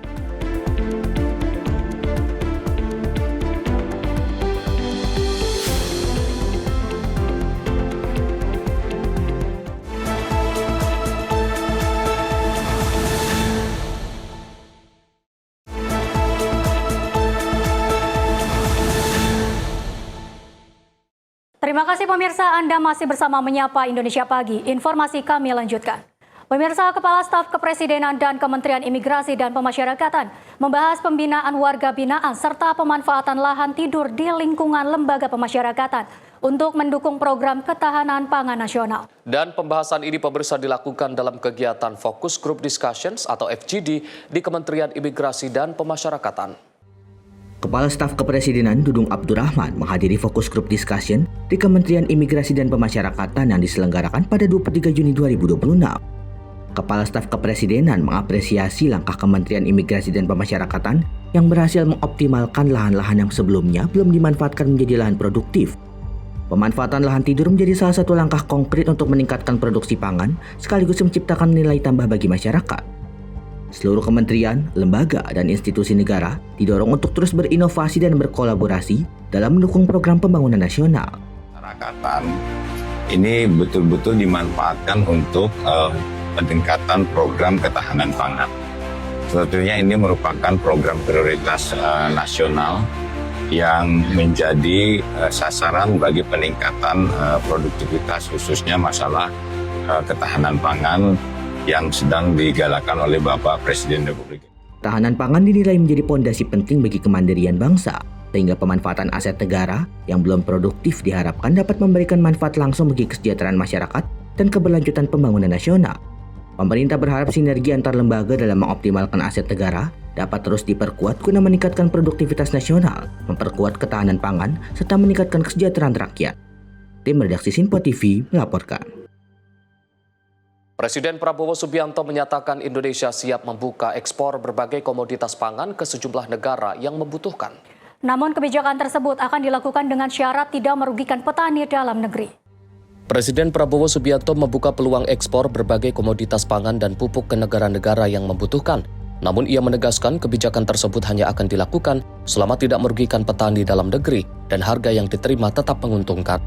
Terima kasih pemirsa, Anda masih bersama Menyapa Indonesia Pagi. Informasi kami lanjutkan. Pemirsa, Kepala Staf Kepresidenan dan Kementerian Imigrasi dan Pemasyarakatan membahas pembinaan warga binaan serta pemanfaatan lahan tidur di lingkungan lembaga pemasyarakatan untuk mendukung program ketahanan pangan nasional. Dan pembahasan ini pemirsa dilakukan dalam kegiatan Focus Group Discussions atau FGD di Kementerian Imigrasi dan Pemasyarakatan. Kepala Staf Kepresidenan Dudung Abdurrahman menghadiri Focus Group Discussion di Kementerian Imigrasi dan Pemasyarakatan yang diselenggarakan pada 23 Juni 2026. Kepala Staf Kepresidenan mengapresiasi langkah Kementerian Imigrasi dan Pemasyarakatan yang berhasil mengoptimalkan lahan-lahan yang sebelumnya belum dimanfaatkan menjadi lahan produktif. Pemanfaatan lahan tidur menjadi salah satu langkah konkret untuk meningkatkan produksi pangan sekaligus menciptakan nilai tambah bagi masyarakat. Seluruh kementerian, lembaga, dan institusi negara didorong untuk terus berinovasi dan berkolaborasi dalam mendukung program pembangunan nasional. Masyarakat ini betul-betul dimanfaatkan untuk peningkatan program ketahanan pangan. Sebetulnya ini merupakan program prioritas nasional yang menjadi sasaran bagi peningkatan produktivitas, khususnya masalah ketahanan pangan yang sedang digalakan oleh Bapak Presiden Republik. Ketahanan pangan dinilai menjadi pondasi penting bagi kemandirian bangsa, sehingga pemanfaatan aset negara yang belum produktif diharapkan dapat memberikan manfaat langsung bagi kesejahteraan masyarakat dan keberlanjutan pembangunan nasional. Pemerintah berharap sinergi antar lembaga dalam mengoptimalkan aset negara dapat terus diperkuat guna meningkatkan produktivitas nasional, memperkuat ketahanan pangan, serta meningkatkan kesejahteraan rakyat. Tim Redaksi Sinpo TV melaporkan. Presiden Prabowo Subianto menyatakan Indonesia siap membuka ekspor berbagai komoditas pangan ke sejumlah negara yang membutuhkan. Namun kebijakan tersebut akan dilakukan dengan syarat tidak merugikan petani dalam negeri. Presiden Prabowo Subianto membuka peluang ekspor berbagai komoditas pangan dan pupuk ke negara-negara yang membutuhkan. Namun ia menegaskan kebijakan tersebut hanya akan dilakukan selama tidak merugikan petani dalam negeri dan harga yang diterima tetap menguntungkan.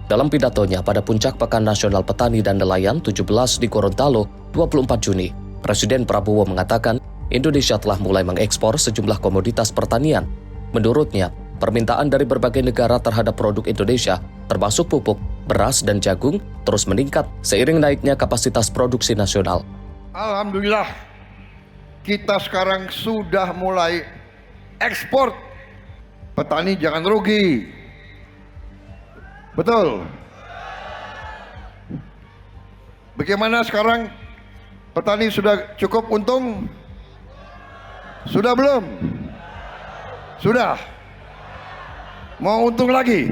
Dalam pidatonya pada Puncak Pekan Nasional Petani dan Nelayan 17 di Gorontalo, 24 Juni, Presiden Prabowo mengatakan Indonesia telah mulai mengekspor sejumlah komoditas pertanian. Menurutnya, permintaan dari berbagai negara terhadap produk Indonesia, termasuk pupuk, beras, dan jagung, terus meningkat seiring naiknya kapasitas produksi nasional. Alhamdulillah, kita sekarang sudah mulai ekspor. Petani jangan rugi. Betul. Bagaimana sekarang? Petani sudah cukup untung? Sudah belum? Sudah. Mau untung lagi?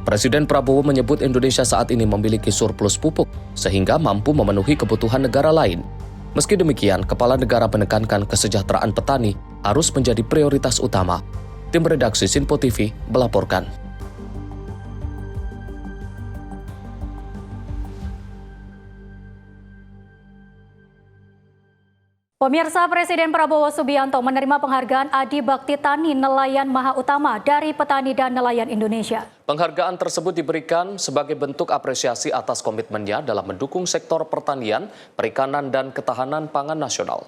Presiden Prabowo menyebut Indonesia saat ini memiliki surplus pupuk sehingga mampu memenuhi kebutuhan negara lain. Meski demikian, Kepala Negara menekankan kesejahteraan petani harus menjadi prioritas utama. Tim Redaksi Sinpo TV melaporkan. Pemirsa, Presiden Prabowo Subianto menerima penghargaan Adi Bakti Tani Nelayan Maha Utama dari petani dan nelayan Indonesia. Penghargaan tersebut diberikan sebagai bentuk apresiasi atas komitmennya dalam mendukung sektor pertanian, perikanan, dan ketahanan pangan nasional.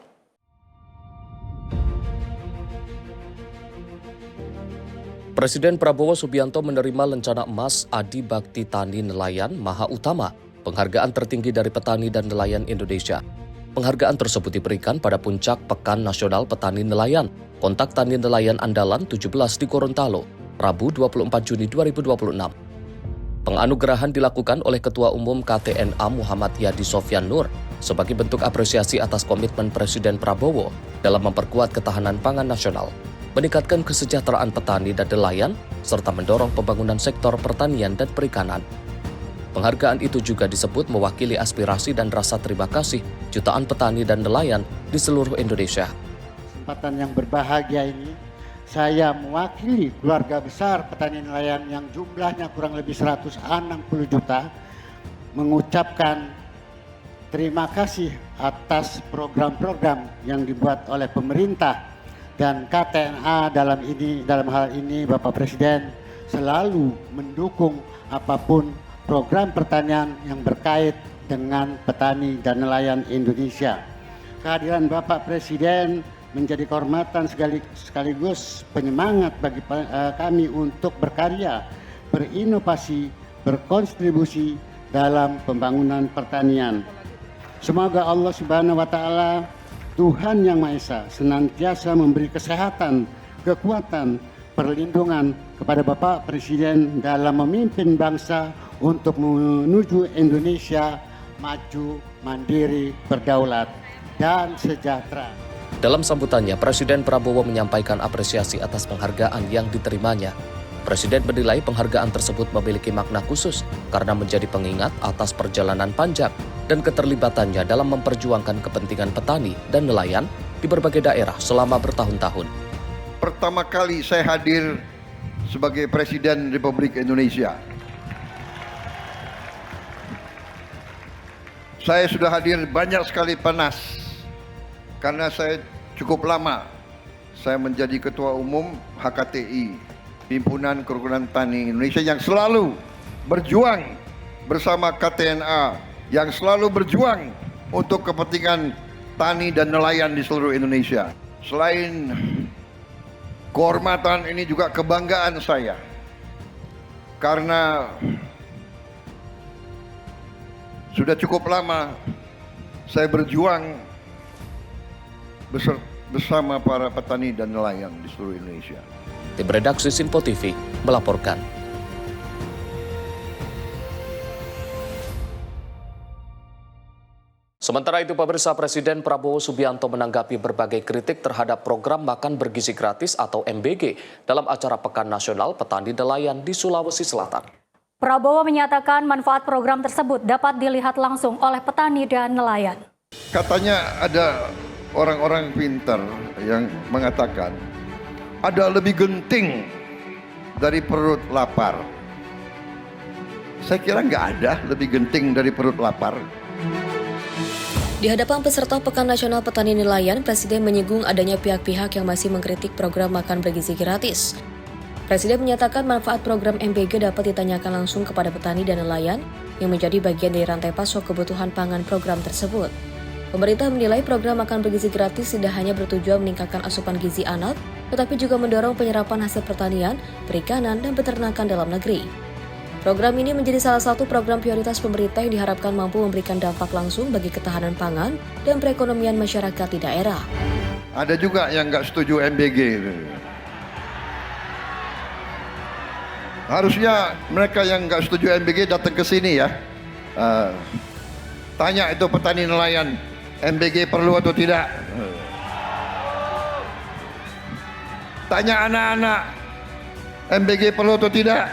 Presiden Prabowo Subianto menerima lencana emas Adi Bakti Tani Nelayan Maha Utama, penghargaan tertinggi dari petani dan nelayan Indonesia. Penghargaan tersebut diberikan pada Puncak Pekan Nasional Petani Nelayan, Kontak Tani Nelayan Andalan 17 di Gorontalo, Rabu 24 Juni 2026. Penganugerahan dilakukan oleh Ketua Umum KTNA Muhammad Yadi Sofyan Nur sebagai bentuk apresiasi atas komitmen Presiden Prabowo dalam memperkuat ketahanan pangan nasional, meningkatkan kesejahteraan petani dan nelayan, serta mendorong pembangunan sektor pertanian dan perikanan. Penghargaan itu juga disebut mewakili aspirasi dan rasa terima kasih jutaan petani dan nelayan di seluruh Indonesia. Kesempatan yang berbahagia ini, saya mewakili keluarga besar petani nelayan yang jumlahnya kurang lebih 160 juta, mengucapkan terima kasih atas program-program yang dibuat oleh pemerintah dan KTNA dalam hal ini Bapak Presiden selalu mendukung apapun program pertanian yang berkait dengan petani dan nelayan Indonesia. Kehadiran Bapak Presiden menjadi kehormatan sekaligus penyemangat bagi kami untuk berkarya, berinovasi, berkontribusi dalam pembangunan pertanian. Semoga Allah Subhanahu wa Ta'ala, Tuhan Yang Maha Esa, senantiasa memberi kesehatan, kekuatan, perlindungan kepada Bapak Presiden dalam memimpin bangsa untuk menuju Indonesia maju, mandiri, berdaulat, dan sejahtera. Dalam sambutannya, Presiden Prabowo menyampaikan apresiasi atas penghargaan yang diterimanya. Presiden menilai penghargaan tersebut memiliki makna khusus karena menjadi pengingat atas perjalanan panjang dan keterlibatannya dalam memperjuangkan kepentingan petani dan nelayan di berbagai daerah selama bertahun-tahun. Pertama kali saya hadir sebagai Presiden Republik Indonesia. Saya sudah hadir banyak sekali panas karena saya cukup lama saya menjadi Ketua Umum HKTI, Himpunan Kerukunan Tani Indonesia, yang selalu berjuang bersama KTNA, yang selalu berjuang untuk kepentingan tani dan nelayan di seluruh Indonesia. Selain kehormatan ini juga kebanggaan saya karena sudah cukup lama saya berjuang bersama para petani dan nelayan di seluruh Indonesia. Tim redaksi Simpo TV melaporkan. Sementara itu, pemirsa, Presiden Prabowo Subianto menanggapi berbagai kritik terhadap program makan bergizi gratis atau MBG dalam acara Pekan Nasional Petani Nelayan di Sulawesi Selatan. Prabowo menyatakan manfaat program tersebut dapat dilihat langsung oleh petani dan nelayan. Katanya ada orang-orang pintar yang mengatakan ada lebih genting dari perut lapar. Saya kira nggak ada lebih genting dari perut lapar. Di hadapan peserta Pekan Nasional Petani Nelayan, Presiden menyinggung adanya pihak-pihak yang masih mengkritik program makan bergizi gratis. Presiden menyatakan manfaat program MBG dapat ditanyakan langsung kepada petani dan nelayan yang menjadi bagian dari rantai pasok kebutuhan pangan program tersebut. Pemerintah menilai program makan bergizi gratis tidak hanya bertujuan meningkatkan asupan gizi anak, tetapi juga mendorong penyerapan hasil pertanian, perikanan, dan peternakan dalam negeri. Program ini menjadi salah satu program prioritas pemerintah yang diharapkan mampu memberikan dampak langsung bagi ketahanan pangan dan perekonomian masyarakat di daerah. Ada juga yang nggak setuju MBG. Harusnya mereka yang nggak setuju MBG datang ke sini ya. Tanya itu petani nelayan, MBG perlu atau tidak? Tanya anak-anak, MBG perlu atau tidak?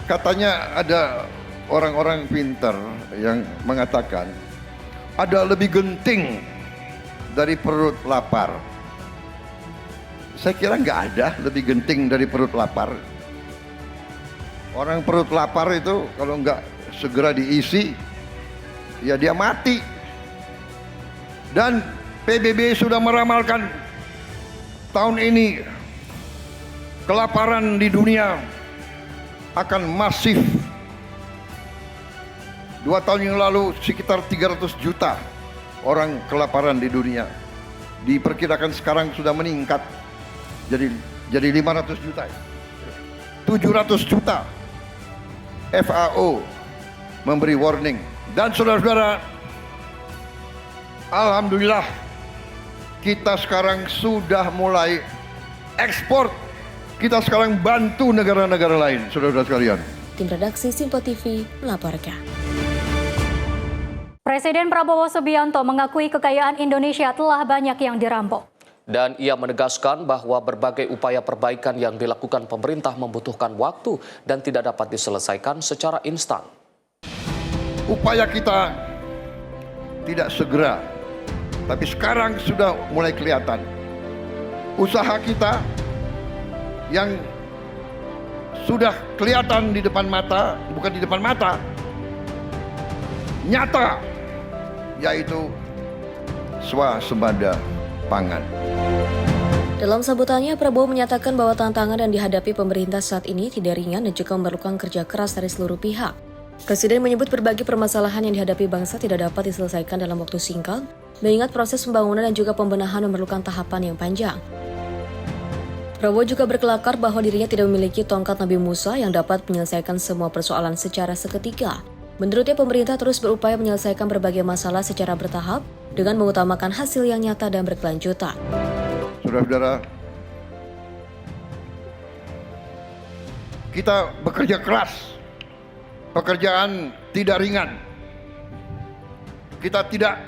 Katanya ada orang-orang pintar yang mengatakan ada lebih genting dari perut lapar. Saya kira nggak ada lebih genting dari perut lapar. Orang perut lapar itu kalau nggak segera diisi, ya dia mati. Dan PBB sudah meramalkan tahun ini kelaparan di dunia akan masif. 2 tahun yang lalu sekitar 300 juta orang kelaparan di dunia. Diperkirakan sekarang sudah meningkat jadi 500 juta. 700 juta. FAO memberi warning. Dan saudara-saudara, alhamdulillah kita sekarang sudah mulai ekspor. Kita sekarang bantu negara-negara lain, saudara-saudara sekalian. Tim redaksi Simpo TV melaporkan. Presiden Prabowo Subianto mengakui kekayaan Indonesia telah banyak yang dirampok. Dan ia menegaskan bahwa berbagai upaya perbaikan yang dilakukan pemerintah membutuhkan waktu dan tidak dapat diselesaikan secara instan. Upaya kita tidak segera, tapi sekarang sudah mulai kelihatan. Usaha kita yang sudah kelihatan di depan mata, bukan di depan mata, nyata, yaitu swasembada pangan. Dalam sambutannya, Prabowo menyatakan bahwa tantangan yang dihadapi pemerintah saat ini tidak ringan dan juga memerlukan kerja keras dari seluruh pihak. Presiden menyebut berbagai permasalahan yang dihadapi bangsa tidak dapat diselesaikan dalam waktu singkat, mengingat proses pembangunan dan juga pembenahan memerlukan tahapan yang panjang. Prabowo juga berkelakar bahwa dirinya tidak memiliki tongkat Nabi Musa yang dapat menyelesaikan semua persoalan secara seketika. Menurutnya, pemerintah terus berupaya menyelesaikan berbagai masalah secara bertahap dengan mengutamakan hasil yang nyata dan berkelanjutan. Saudara-saudara, kita bekerja keras. Pekerjaan tidak ringan. Kita tidak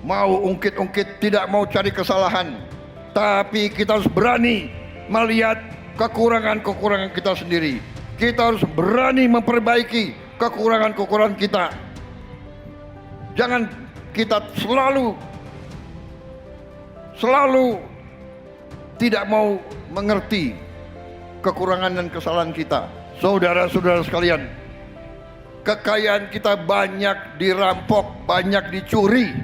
mau ungkit-ungkit, tidak mau cari kesalahan. Tapi kita harus berani melihat kekurangan-kekurangan kita sendiri. Kita harus berani memperbaiki kekurangan-kekurangan kita. Jangan kita selalu tidak mau mengerti kekurangan dan kesalahan kita. Saudara-saudara sekalian, kekayaan kita banyak dirampok, banyak dicuri.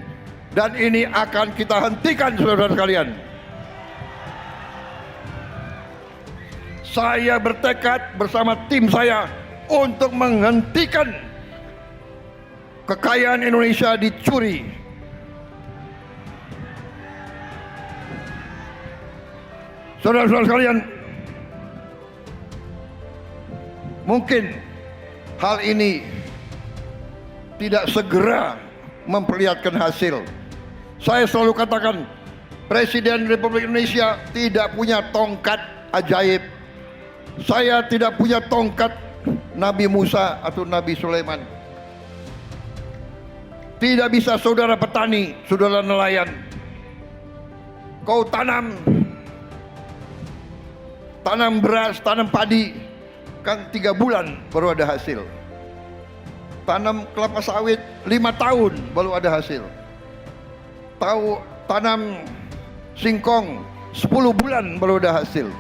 Dan ini akan kita hentikan, saudara sekalian. Saya bertekad bersama tim saya untuk menghentikan kekayaan Indonesia dicuri. Saudara-saudara sekalian, mungkin hal ini tidak segera memperlihatkan hasil. Saya selalu katakan, Presiden Republik Indonesia tidak punya tongkat ajaib. Saya tidak punya tongkat Nabi Musa atau Nabi Sulaiman. Tidak bisa saudara petani, saudara nelayan, kau tanam beras, tanam padi, kan 3 bulan baru ada hasil. Tanam kelapa sawit 5 tahun baru ada hasil. Tanam singkong 10 bulan baru ada hasil.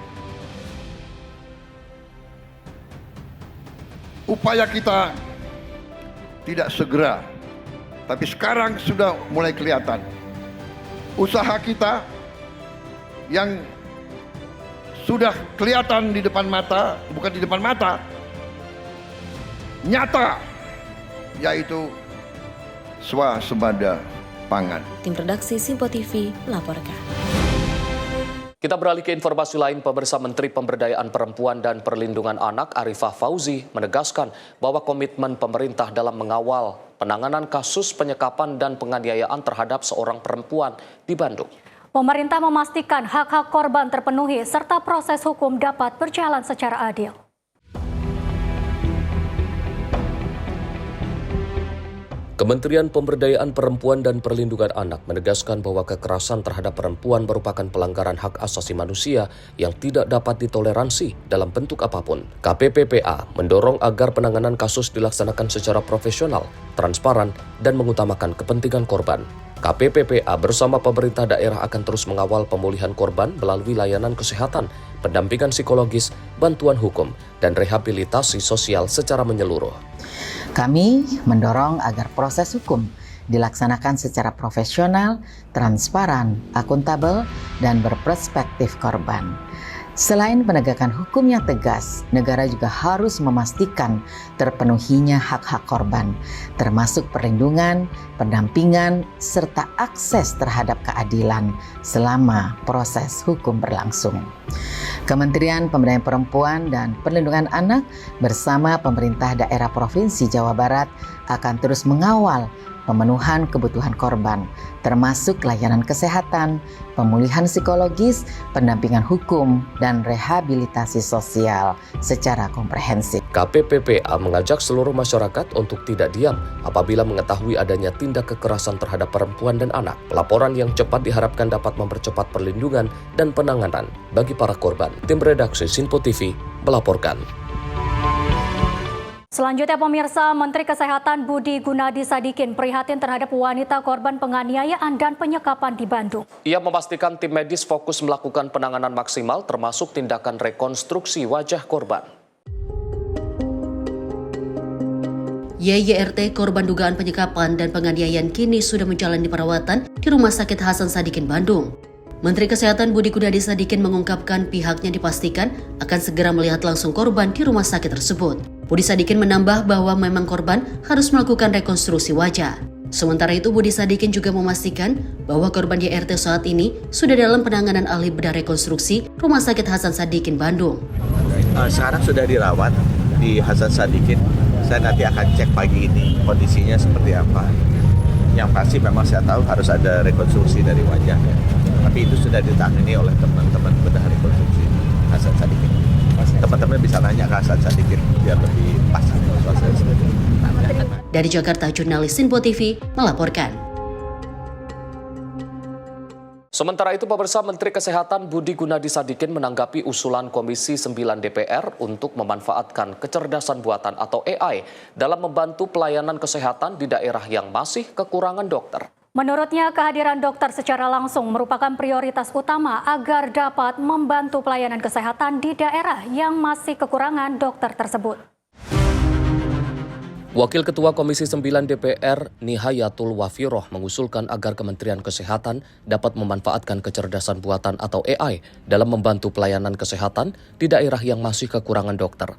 Upaya kita tidak segera, tapi sekarang sudah mulai kelihatan. Usaha kita yang sudah kelihatan di depan mata, bukan di depan mata, nyata, yaitu swasembada pangan. Tim redaksi Simpo TV melaporkan. Kita beralih ke informasi lain. Pemirsa, Menteri Pemberdayaan Perempuan dan Perlindungan Anak Arifah Fauzi menegaskan bahwa komitmen pemerintah dalam mengawal penanganan kasus penyekapan dan penganiayaan terhadap seorang perempuan di Bandung. Pemerintah memastikan hak-hak korban terpenuhi serta proses hukum dapat berjalan secara adil. Kementerian Pemberdayaan Perempuan dan Perlindungan Anak menegaskan bahwa kekerasan terhadap perempuan merupakan pelanggaran hak asasi manusia yang tidak dapat ditoleransi dalam bentuk apapun. KPPPA mendorong agar penanganan kasus dilaksanakan secara profesional, transparan, dan mengutamakan kepentingan korban. KPPPA bersama pemerintah daerah akan terus mengawal pemulihan korban melalui layanan kesehatan, pendampingan psikologis, bantuan hukum, dan rehabilitasi sosial secara menyeluruh. Kami mendorong agar proses hukum dilaksanakan secara profesional, transparan, akuntabel, dan berperspektif korban. Selain penegakan hukum yang tegas, negara juga harus memastikan terpenuhinya hak-hak korban, termasuk perlindungan, pendampingan, serta akses terhadap keadilan selama proses hukum berlangsung. Kementerian Pemberdayaan Perempuan dan Perlindungan Anak bersama pemerintah daerah Provinsi Jawa Barat akan terus mengawal pemenuhan kebutuhan korban, termasuk layanan kesehatan, pemulihan psikologis, pendampingan hukum, dan rehabilitasi sosial secara komprehensif. KPPPA mengajak seluruh masyarakat untuk tidak diam apabila mengetahui adanya tindak kekerasan terhadap perempuan dan anak. Pelaporan yang cepat diharapkan dapat mempercepat perlindungan dan penanganan bagi para korban. Tim redaksi Simpo TV melaporkan. Selanjutnya pemirsa, Menteri Kesehatan Budi Gunadi Sadikin prihatin terhadap wanita korban penganiayaan dan penyekapan di Bandung. Ia memastikan tim medis fokus melakukan penanganan maksimal termasuk tindakan rekonstruksi wajah korban. YYRT korban dugaan penyekapan dan penganiayaan kini sudah menjalani perawatan di Rumah Sakit Hasan Sadikin Bandung. Menteri Kesehatan Budi Gunadi Sadikin mengungkapkan pihaknya dipastikan akan segera melihat langsung korban di rumah sakit tersebut. Budi Sadikin menambah bahwa memang korban harus melakukan rekonstruksi wajah. Sementara itu Budi Sadikin juga memastikan bahwa korban YRT saat ini sudah dalam penanganan ahli bedah rekonstruksi Rumah Sakit Hasan Sadikin Bandung. Sekarang sudah dirawat di Hasan Sadikin. Saya nanti akan cek pagi ini kondisinya seperti apa. Yang pasti memang saya tahu harus ada rekonstruksi dari wajahnya. Tapi itu sudah ditangani oleh teman-teman bedah rekonstruksi Hasan Sadikin. Teman-teman bisa nanya ke Hasan Sadikin biar lebih pas. Dari Jakarta, jurnalis Simpo TV melaporkan. Sementara itu, pemirsa, Menteri Kesehatan Budi Gunadi Sadikin menanggapi usulan Komisi 9 DPR untuk memanfaatkan kecerdasan buatan atau AI dalam membantu pelayanan kesehatan di daerah yang masih kekurangan dokter. Menurutnya, kehadiran dokter secara langsung merupakan prioritas utama agar dapat membantu pelayanan kesehatan di daerah yang masih kekurangan dokter tersebut. Wakil Ketua Komisi 9 DPR Nihayatul Wafiroh mengusulkan agar Kementerian Kesehatan dapat memanfaatkan kecerdasan buatan atau AI dalam membantu pelayanan kesehatan di daerah yang masih kekurangan dokter.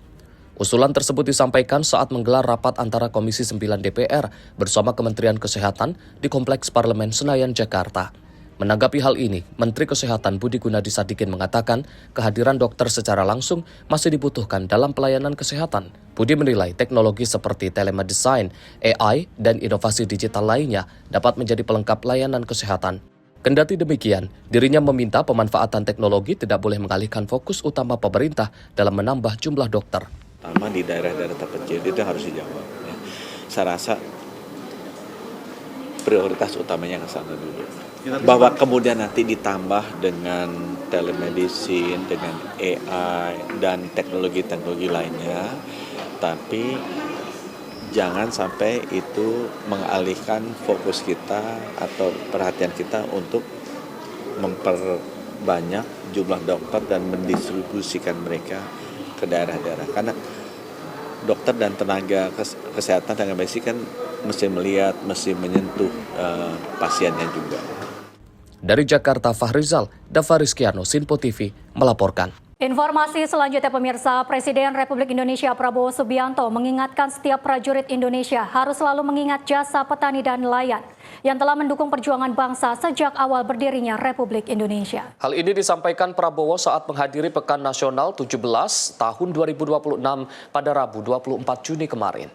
Usulan tersebut disampaikan saat menggelar rapat antara Komisi 9 DPR bersama Kementerian Kesehatan di Kompleks Parlemen Senayan, Jakarta. Menanggapi hal ini, Menteri Kesehatan Budi Gunadi Sadikin mengatakan kehadiran dokter secara langsung masih dibutuhkan dalam pelayanan kesehatan. Budi menilai teknologi seperti telemedicine, AI, dan inovasi digital lainnya dapat menjadi pelengkap layanan kesehatan. Kendati demikian, dirinya meminta pemanfaatan teknologi tidak boleh mengalihkan fokus utama pemerintah dalam menambah jumlah dokter. Pertama di daerah-daerah terpencil itu harus dijawab. Ya. Saya rasa prioritas utamanya ke sana dulu. Bahwa kemudian nanti ditambah dengan telemedicine, dengan AI, dan teknologi-teknologi lainnya, tapi jangan sampai itu mengalihkan fokus kita atau perhatian kita untuk memperbanyak jumlah dokter dan mendistribusikan mereka ke daerah-daerah. Karena dokter dan tenaga kesehatan, tenaga medis kan mesti melihat, mesti menyentuh pasiennya juga. Dari Jakarta, Fahrizal, Dava Rizkiano, Sinpo TV, melaporkan. Informasi selanjutnya pemirsa, Presiden Republik Indonesia Prabowo Subianto mengingatkan setiap prajurit Indonesia harus selalu mengingat jasa petani dan nelayan yang telah mendukung perjuangan bangsa sejak awal berdirinya Republik Indonesia. Hal ini disampaikan Prabowo saat menghadiri Pekan Nasional 17 tahun 2026 pada Rabu 24 Juni kemarin.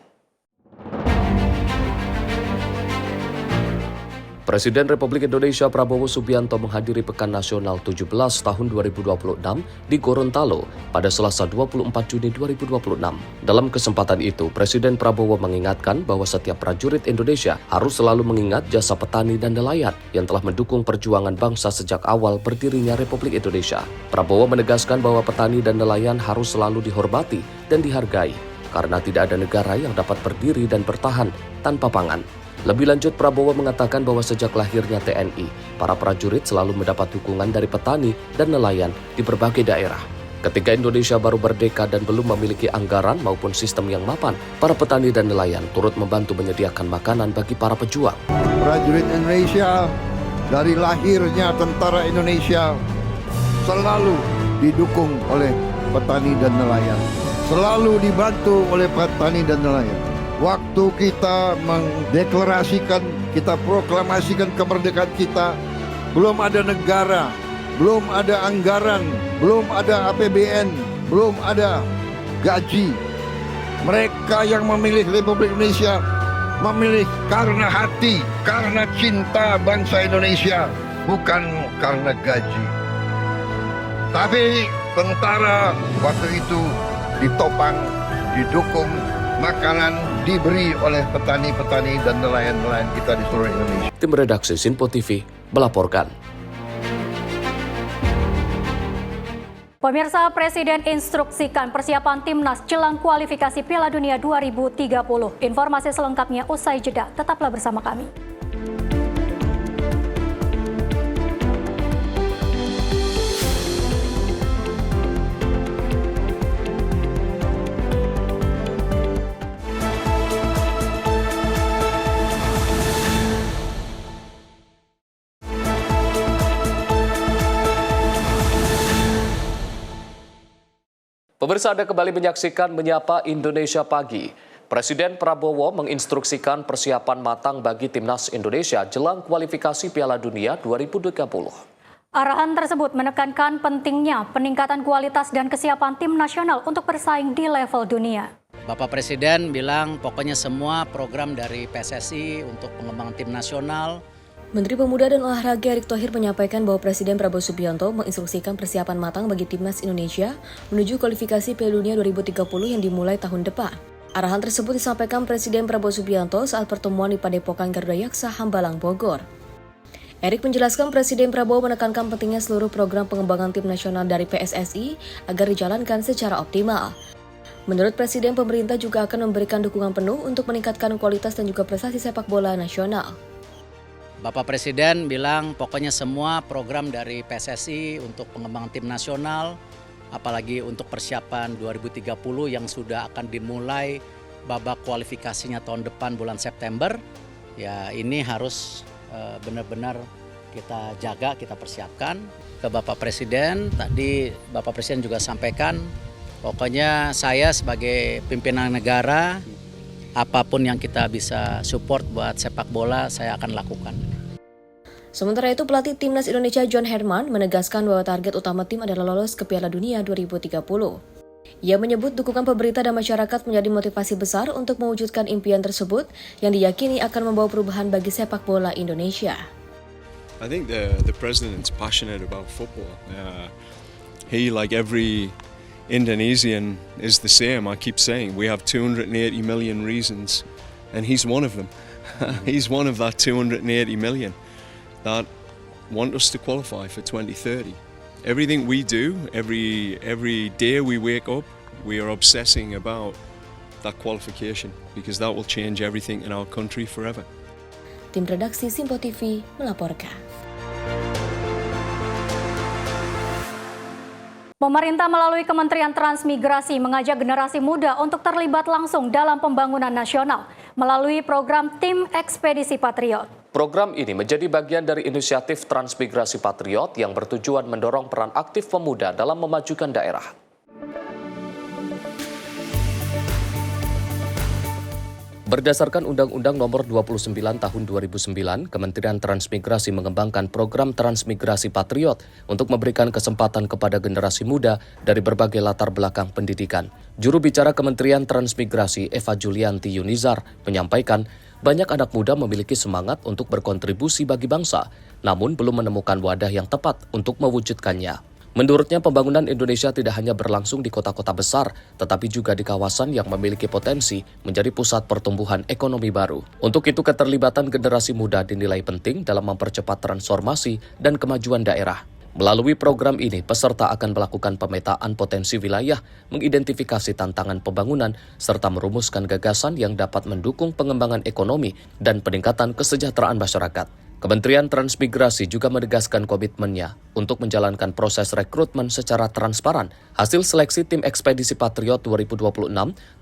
Presiden Republik Indonesia Prabowo Subianto menghadiri Pekan Nasional 17 tahun 2026 di Gorontalo pada Selasa 24 Juni 2026. Dalam kesempatan itu, Presiden Prabowo mengingatkan bahwa setiap prajurit Indonesia harus selalu mengingat jasa petani dan nelayan yang telah mendukung perjuangan bangsa sejak awal berdirinya Republik Indonesia. Prabowo menegaskan bahwa petani dan nelayan harus selalu dihormati dan dihargai karena tidak ada negara yang dapat berdiri dan bertahan tanpa pangan. Lebih lanjut, Prabowo mengatakan bahwa sejak lahirnya TNI, para prajurit selalu mendapat dukungan dari petani dan nelayan di berbagai daerah. Ketika Indonesia baru merdeka dan belum memiliki anggaran maupun sistem yang mapan, para petani dan nelayan turut membantu menyediakan makanan bagi para pejuang. Prajurit Indonesia dari lahirnya tentara Indonesia selalu didukung oleh petani dan nelayan. Selalu dibantu oleh petani dan nelayan. Waktu kita mendeklarasikan, kita proklamasikan kemerdekaan kita, belum ada negara, belum ada anggaran, belum ada APBN, belum ada gaji. Mereka yang memilih Republik Indonesia memilih karena hati, karena cinta bangsa Indonesia, bukan karena gaji. Tapi tentara waktu itu ditopang, didukung, makanan diberi oleh petani-petani dan nelayan-nelayan kita di seluruh Indonesia. Tim redaksi Sinpo TV melaporkan. Pemirsa, Presiden instruksikan persiapan timnas jelang kualifikasi Piala Dunia 2030. Informasi selengkapnya usai jeda. Tetaplah bersama kami. Pemirsa, Anda kembali menyaksikan Menyapa Indonesia Pagi. Presiden Prabowo menginstruksikan persiapan matang bagi timnas Indonesia jelang kualifikasi Piala Dunia 2030. Arahan tersebut menekankan pentingnya peningkatan kualitas dan kesiapan tim nasional untuk bersaing di level dunia. Bapak Presiden bilang pokoknya semua program dari PSSI untuk pengembangan tim nasional. Menteri Pemuda dan Olahraga Erick Thohir menyampaikan bahwa Presiden Prabowo Subianto menginstruksikan persiapan matang bagi timnas Indonesia menuju kualifikasi Piala Dunia 2030 yang dimulai tahun depan. Arahan tersebut disampaikan Presiden Prabowo Subianto saat pertemuan di Padepokan Garuda Yaksa, Hambalang, Bogor. Erick menjelaskan Presiden Prabowo menekankan pentingnya seluruh program pengembangan tim nasional dari PSSI agar dijalankan secara optimal. Menurut Presiden, pemerintah juga akan memberikan dukungan penuh untuk meningkatkan kualitas dan juga prestasi sepak bola nasional. Bapak Presiden bilang pokoknya semua program dari PSSI untuk pengembangan tim nasional, apalagi untuk persiapan 2030 yang sudah akan dimulai babak kualifikasinya tahun depan bulan September, ya ini harus benar-benar kita jaga, kita persiapkan. Ke Bapak Presiden, tadi Bapak Presiden juga sampaikan, pokoknya saya sebagai pimpinan negara, apapun yang kita bisa support buat sepak bola, saya akan lakukan. Sementara itu, pelatih timnas Indonesia John Herman menegaskan bahwa target utama tim adalah lolos ke Piala Dunia 2030. Ia menyebut dukungan pemerintah dan masyarakat menjadi motivasi besar untuk mewujudkan impian tersebut yang diyakini akan membawa perubahan bagi sepak bola Indonesia. I think the president's passionate about football. He, like every Indonesian, is the same. I keep saying we have 280 million reasons, and he's one of them. He's one of that 280 million that want us to qualify for 2030. Everything we do, every day we wake up, we are obsessing about that qualification because that will change everything in our country forever. Tim redaksi Simpo TV melaporkan. Pemerintah melalui Kementerian Transmigrasi mengajak generasi muda untuk terlibat langsung dalam pembangunan nasional melalui program Tim Ekspedisi Patriot. Program ini menjadi bagian dari inisiatif Transmigrasi Patriot yang bertujuan mendorong peran aktif pemuda dalam memajukan daerah. Berdasarkan Undang-Undang Nomor 29 Tahun 2009, Kementerian Transmigrasi mengembangkan program Transmigrasi Patriot untuk memberikan kesempatan kepada generasi muda dari berbagai latar belakang pendidikan. Juru bicara Kementerian Transmigrasi Eva Julianti Yunizar menyampaikan, banyak anak muda memiliki semangat untuk berkontribusi bagi bangsa, namun belum menemukan wadah yang tepat untuk mewujudkannya. Menurutnya, pembangunan Indonesia tidak hanya berlangsung di kota-kota besar, tetapi juga di kawasan yang memiliki potensi menjadi pusat pertumbuhan ekonomi baru. Untuk itu, keterlibatan generasi muda dinilai penting dalam mempercepat transformasi dan kemajuan daerah. Melalui program ini, peserta akan melakukan pemetaan potensi wilayah, mengidentifikasi tantangan pembangunan, serta merumuskan gagasan yang dapat mendukung pengembangan ekonomi dan peningkatan kesejahteraan masyarakat. Kementerian Transmigrasi juga menegaskan komitmennya untuk menjalankan proses rekrutmen secara transparan. Hasil seleksi Tim Ekspedisi Patriot 2026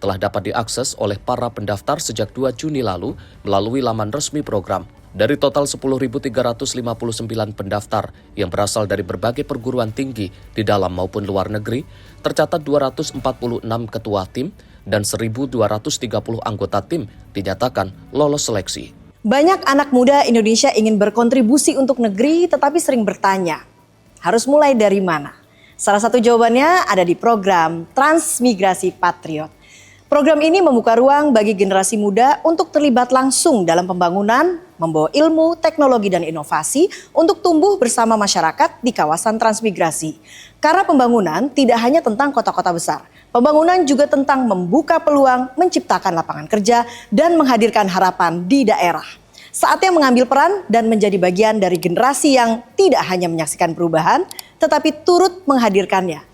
telah dapat diakses oleh para pendaftar sejak 2 Juni lalu melalui laman resmi program. Dari total 10.359 pendaftar yang berasal dari berbagai perguruan tinggi di dalam maupun luar negeri, tercatat 246 ketua tim dan 1.230 anggota tim dinyatakan lolos seleksi. Banyak anak muda Indonesia ingin berkontribusi untuk negeri tetapi sering bertanya, harus mulai dari mana? Salah satu jawabannya ada di program Transmigrasi Patriot. Program ini membuka ruang bagi generasi muda untuk terlibat langsung dalam pembangunan, membawa ilmu, teknologi, dan inovasi untuk tumbuh bersama masyarakat di kawasan transmigrasi. Karena pembangunan tidak hanya tentang kota-kota besar, pembangunan juga tentang membuka peluang, menciptakan lapangan kerja, dan menghadirkan harapan di daerah. Saatnya mengambil peran dan menjadi bagian dari generasi yang tidak hanya menyaksikan perubahan, tetapi turut menghadirkannya.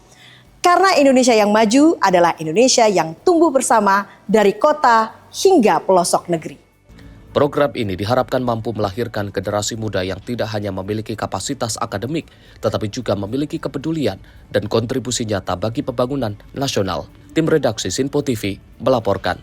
Karena Indonesia yang maju adalah Indonesia yang tumbuh bersama dari kota hingga pelosok negeri. Program ini diharapkan mampu melahirkan generasi muda yang tidak hanya memiliki kapasitas akademik, tetapi juga memiliki kepedulian dan kontribusi nyata bagi pembangunan nasional. Tim redaksi Simpo TV melaporkan.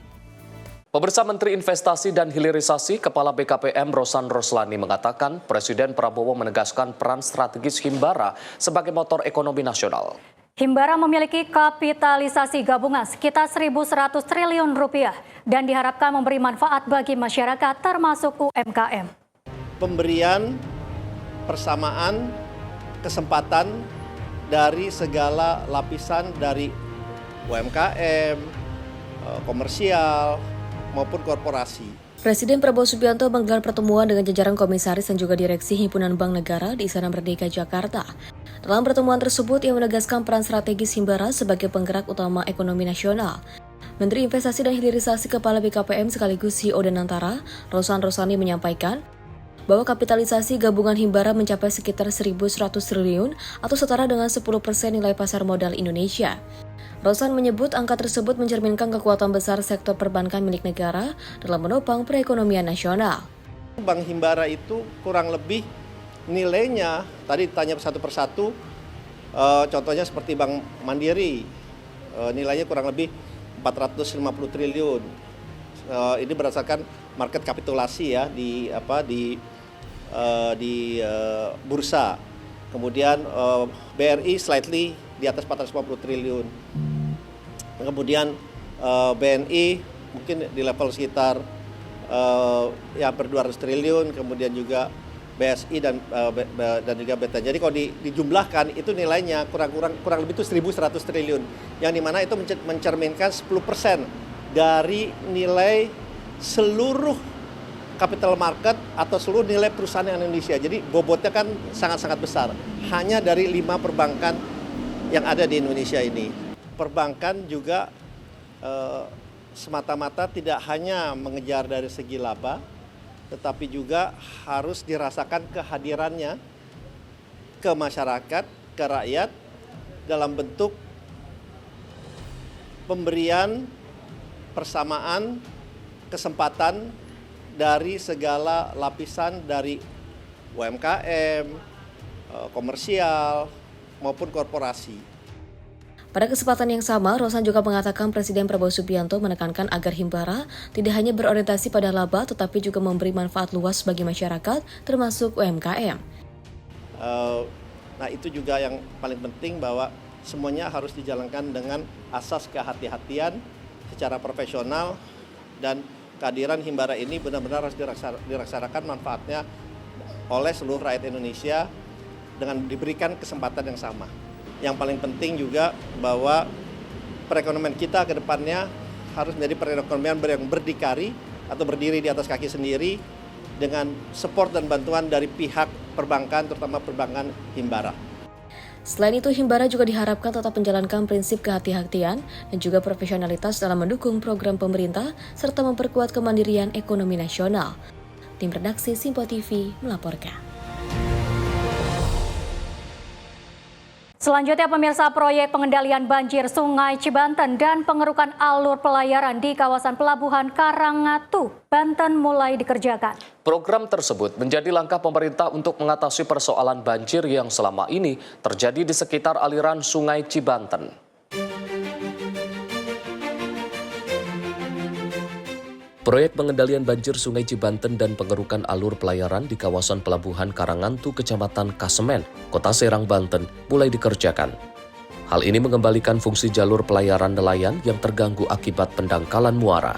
Pemirsa, Menteri Investasi dan Hilirisasi Kepala BKPM Rosan Roslani mengatakan Presiden Prabowo menegaskan peran strategis Himbara sebagai motor ekonomi nasional. Himbara memiliki kapitalisasi gabungan sekitar 1.100 triliun rupiah dan diharapkan memberi manfaat bagi masyarakat termasuk UMKM. Pemberian persamaan kesempatan dari segala lapisan dari UMKM, komersial maupun korporasi. Presiden Prabowo Subianto menggelar pertemuan dengan jajaran komisaris dan juga direksi Himpunan Bank Negara di Istana Merdeka, Jakarta. Dalam pertemuan tersebut, ia menegaskan peran strategis Himbara sebagai penggerak utama ekonomi nasional. Menteri Investasi dan Hilirisasi Kepala BKPM sekaligus CEO Danantara, Rosan Roslani menyampaikan bahwa kapitalisasi gabungan Himbara mencapai sekitar 1.100 triliun atau setara dengan 10% nilai pasar modal Indonesia. Rosan menyebut angka tersebut mencerminkan kekuatan besar sektor perbankan milik negara dalam menopang perekonomian nasional. Bank Himbara itu kurang lebih nilainya, tadi ditanya satu persatu, contohnya seperti Bank Mandiri, nilainya kurang lebih 450 triliun. Ini berdasarkan market kapitulasi ya di bursa. Kemudian BRI slightly di atas 450 triliun. Kemudian BNI mungkin di level sekitar ya per 200 triliun, kemudian juga BSI dan juga BTN. Jadi kalau dijumlahkan itu nilainya kurang lebih itu 1.100 triliun. Yang dimana itu mencerminkan 10% dari nilai seluruh capital market atau seluruh nilai perusahaan yang Indonesia. Jadi bobotnya kan sangat-sangat besar. Hanya dari 5 perbankan yang ada di Indonesia ini. Perbankan juga semata-mata tidak hanya mengejar dari segi laba, tetapi juga harus dirasakan kehadirannya ke masyarakat, ke rakyat dalam bentuk pemberian persamaan kesempatan dari segala lapisan dari UMKM, komersial maupun korporasi. Pada kesempatan yang sama, Rosan juga mengatakan Presiden Prabowo Subianto menekankan agar Himbara tidak hanya berorientasi pada laba, tetapi juga memberi manfaat luas bagi masyarakat, termasuk UMKM. Nah itu juga yang paling penting, bahwa semuanya harus dijalankan dengan asas kehati-hatian secara profesional, dan kehadiran Himbara ini benar-benar harus dirasakan manfaatnya oleh seluruh rakyat Indonesia dengan diberikan kesempatan yang sama. Yang paling penting juga bahwa perekonomian kita ke depannya harus menjadi perekonomian yang berdikari atau berdiri di atas kaki sendiri dengan support dan bantuan dari pihak perbankan, terutama perbankan Himbara. Selain itu, Himbara juga diharapkan tetap menjalankan prinsip kehati-hatian dan juga profesionalitas dalam mendukung program pemerintah serta memperkuat kemandirian ekonomi nasional. Tim redaksi Simpo TV melaporkan. Selanjutnya, pemirsa, proyek pengendalian banjir Sungai Cibanten dan pengerukan alur pelayaran di kawasan pelabuhan Karangatu, Banten mulai dikerjakan. Program tersebut menjadi langkah pemerintah untuk mengatasi persoalan banjir yang selama ini terjadi di sekitar aliran Sungai Cibanten. Proyek pengendalian banjir Sungai Cibanten dan pengerukan alur pelayaran di kawasan pelabuhan Karangantu, Kecamatan Kasemen, Kota Serang, Banten, mulai dikerjakan. Hal ini mengembalikan fungsi jalur pelayaran nelayan yang terganggu akibat pendangkalan muara.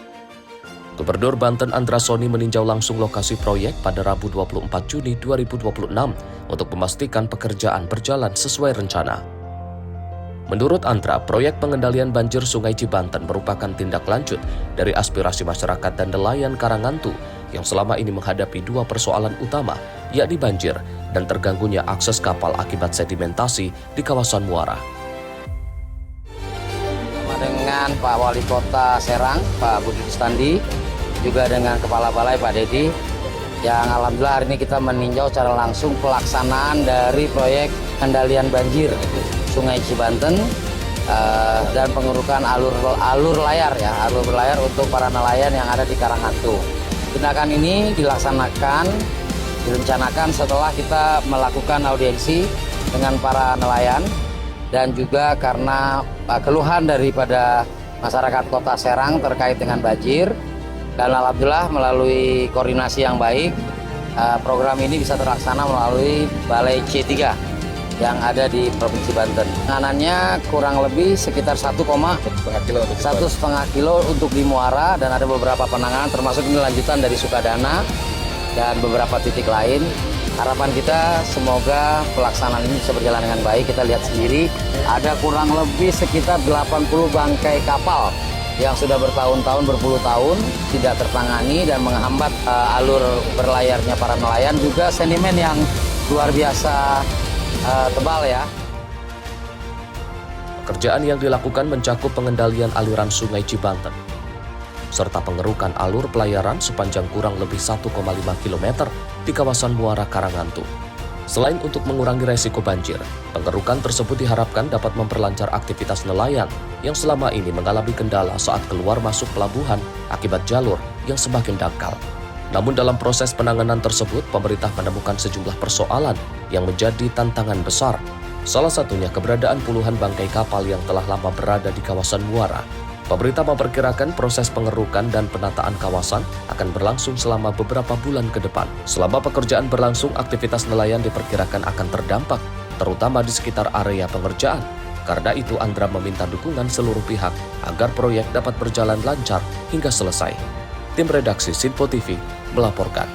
Gubernur Banten Andra Soni meninjau langsung lokasi proyek pada Rabu 24 Juni 2026 untuk memastikan pekerjaan berjalan sesuai rencana. Menurut Andra, proyek pengendalian banjir Sungai Cibanten merupakan tindak lanjut dari aspirasi masyarakat dan nelayan Karangantu yang selama ini menghadapi dua persoalan utama, yakni banjir dan terganggunya akses kapal akibat sedimentasi di kawasan muara. Dengan Pak Wali Kota Serang, Pak Budi Standi, juga dengan Kepala Balai Pak Dedi, yang alhamdulillah hari ini kita meninjau secara langsung pelaksanaan dari proyek pengendalian banjir Sungai Cibanten dan pengerukan alur berlayar untuk para nelayan yang ada di Karangantu. Tindakan ini direncanakan setelah kita melakukan audiensi dengan para nelayan dan juga karena keluhan daripada masyarakat Kota Serang terkait dengan banjir, dan alhamdulillah melalui koordinasi yang baik program ini bisa terlaksana melalui Balai C3 yang ada di Provinsi Banten. Penanganannya kurang lebih sekitar 1,5 kilo untuk di muara, dan ada beberapa penanganan termasuk ini lanjutan dari Sukadana dan beberapa titik lain. Harapan kita semoga pelaksanaan ini bisa berjalan dengan baik. Kita lihat sendiri ada kurang lebih sekitar 80 bangkai kapal yang sudah bertahun-tahun, berpuluh tahun tidak tertangani dan menghambat alur berlayarnya para nelayan, juga sedimen yang luar biasa tebal ya. Pekerjaan yang dilakukan mencakup pengendalian aliran Sungai Cibanten, serta pengerukan alur pelayaran sepanjang kurang lebih 1,5 km di kawasan muara Karangantu. Selain untuk mengurangi resiko banjir, pengerukan tersebut diharapkan dapat memperlancar aktivitas nelayan yang selama ini mengalami kendala saat keluar masuk pelabuhan akibat jalur yang semakin dangkal. Namun dalam proses penanganan tersebut, pemerintah menemukan sejumlah persoalan yang menjadi tantangan besar. Salah satunya keberadaan puluhan bangkai kapal yang telah lama berada di kawasan muara. Pemerintah memperkirakan proses pengerukan dan penataan kawasan akan berlangsung selama beberapa bulan ke depan. Selama pekerjaan berlangsung, aktivitas nelayan diperkirakan akan terdampak, terutama di sekitar area pengerjaan. Karena itu, Andra meminta dukungan seluruh pihak agar proyek dapat berjalan lancar hingga selesai. Tim redaksi Simpo TV melaporkan.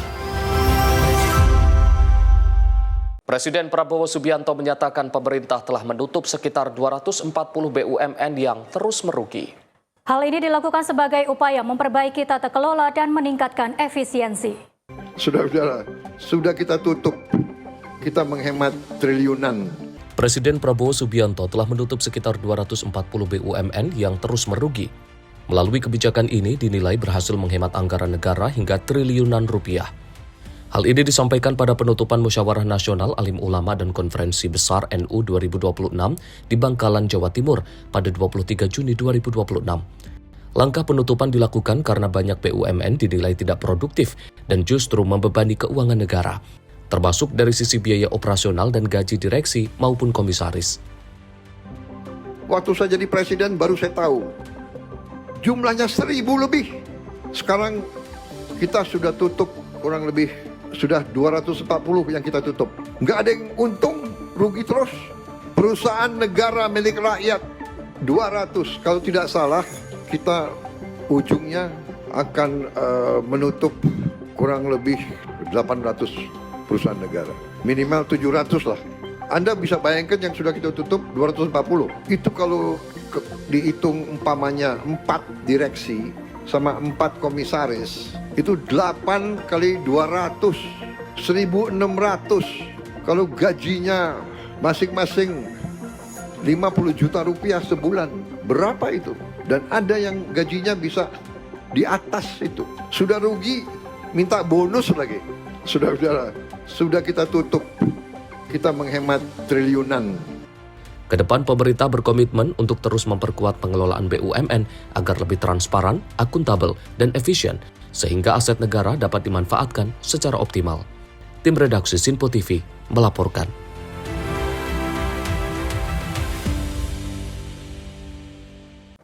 Presiden Prabowo Subianto menyatakan pemerintah telah menutup sekitar 240 BUMN yang terus merugi. Hal ini dilakukan sebagai upaya memperbaiki tata kelola dan meningkatkan efisiensi. Sudah kita tutup, kita menghemat triliunan. Presiden Prabowo Subianto telah menutup sekitar 240 BUMN yang terus merugi. Melalui kebijakan ini dinilai berhasil menghemat anggaran negara hingga triliunan rupiah. Hal ini disampaikan pada penutupan Musyawarah Nasional Alim Ulama dan Konferensi Besar NU 2026 di Bangkalan, Jawa Timur pada 23 Juni 2026. Langkah penutupan dilakukan karena banyak BUMN dinilai tidak produktif dan justru membebani keuangan negara, termasuk dari sisi biaya operasional dan gaji direksi maupun komisaris. Waktu saya jadi presiden baru saya tahu, jumlahnya 1.000 lebih. Sekarang kita sudah tutup kurang lebih, sudah 240 yang kita tutup. Nggak ada yang untung, rugi terus. Perusahaan negara milik rakyat 200, kalau tidak salah kita ujungnya akan menutup kurang lebih 800 perusahaan negara. Minimal 700 lah. Anda bisa bayangkan yang sudah kita tutup 240. Itu kalau dihitung umpamanya 4 direksi sama 4 komisaris, itu 8 kali 200, 1.600. Kalau gajinya masing-masing 50 juta rupiah sebulan, berapa itu? Dan ada yang gajinya bisa di atas itu. Sudah rugi, minta bonus lagi. Sudah kita tutup, kita menghemat triliunan. Kedepan pemerintah berkomitmen untuk terus memperkuat pengelolaan BUMN agar lebih transparan, akuntabel, dan efisien, sehingga aset negara dapat dimanfaatkan secara optimal. Tim redaksi Sinpo TV melaporkan.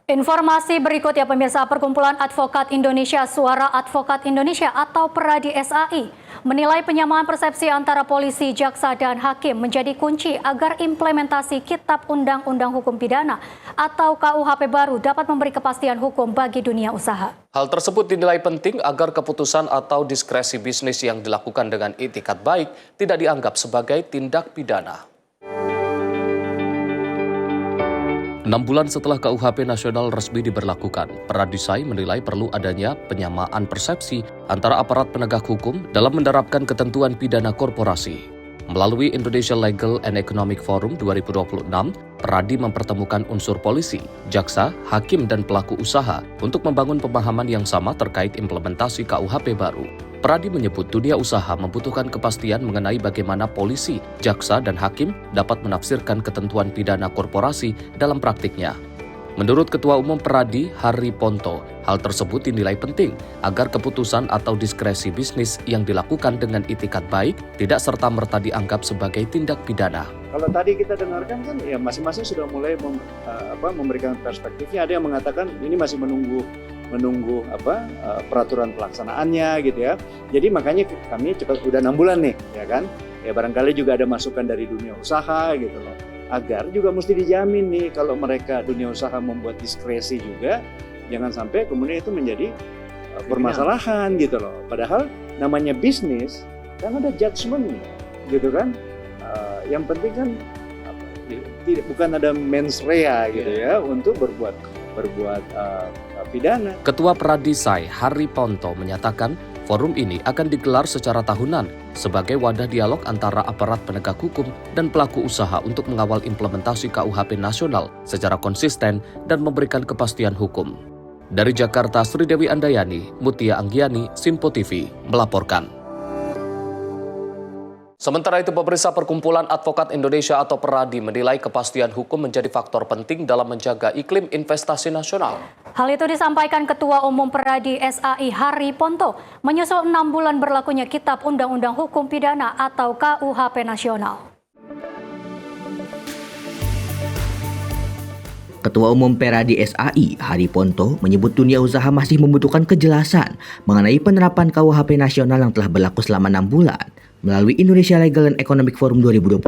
Informasi berikutnya pemirsa, Perkumpulan Advokat Indonesia Suara Advokat Indonesia atau PERADI SAI menilai penyamaan persepsi antara polisi, jaksa, dan hakim menjadi kunci agar implementasi Kitab Undang-Undang Hukum Pidana atau KUHP baru dapat memberi kepastian hukum bagi dunia usaha. Hal tersebut dinilai penting agar keputusan atau diskresi bisnis yang dilakukan dengan itikat baik tidak dianggap sebagai tindak pidana. 6 bulan setelah KUHP nasional resmi diberlakukan, PERADI SAI menilai perlu adanya penyamaan persepsi antara aparat penegak hukum dalam menerapkan ketentuan pidana korporasi. Melalui Indonesia Legal and Economic Forum 2026, PERADI mempertemukan unsur polisi, jaksa, hakim, dan pelaku usaha untuk membangun pemahaman yang sama terkait implementasi KUHP baru. PERADI menyebut dunia usaha membutuhkan kepastian mengenai bagaimana polisi, jaksa, dan hakim dapat menafsirkan ketentuan pidana korporasi dalam praktiknya. Menurut Ketua Umum PERADI, Hari Ponto, hal tersebut dinilai penting agar keputusan atau diskresi bisnis yang dilakukan dengan itikat baik tidak serta-merta dianggap sebagai tindak pidana. Kalau tadi kita dengarkan kan ya masing-masing sudah mulai memberikan perspektifnya. Ada yang mengatakan ini masih menunggu peraturan pelaksanaannya gitu ya. Jadi makanya kami cepat udah 6 bulan nih ya kan. Ya barangkali juga ada masukan dari dunia usaha gitu loh. Agar juga mesti dijamin nih kalau mereka dunia usaha membuat diskresi juga jangan sampai kemudian itu menjadi permasalahan gitu loh. Padahal namanya bisnis kan ada judgement gitu kan. Yang penting kan bukan ada mens rea gitu ya untuk berbuat pidana. Ketua PERADI SAI, Hari Ponto, menyatakan forum ini akan digelar secara tahunan sebagai wadah dialog antara aparat penegak hukum dan pelaku usaha untuk mengawal implementasi KUHP nasional secara konsisten dan memberikan kepastian hukum. Dari Jakarta, Sri Dewi Andayani, Mutia Anggiani, Sinpo TV melaporkan. Sementara itu, pemerintah Perkumpulan Advokat Indonesia atau PERADI menilai kepastian hukum menjadi faktor penting dalam menjaga iklim investasi nasional. Hal itu disampaikan Ketua Umum PERADI SAI Hari Ponto menyusul 6 bulan berlakunya Kitab Undang-Undang Hukum Pidana atau KUHP nasional. Ketua Umum PERADI SAI, Hari Ponto, menyebut dunia usaha masih membutuhkan kejelasan mengenai penerapan KUHP nasional yang telah berlaku selama 6 bulan. Melalui Indonesia Legal and Economic Forum 2026,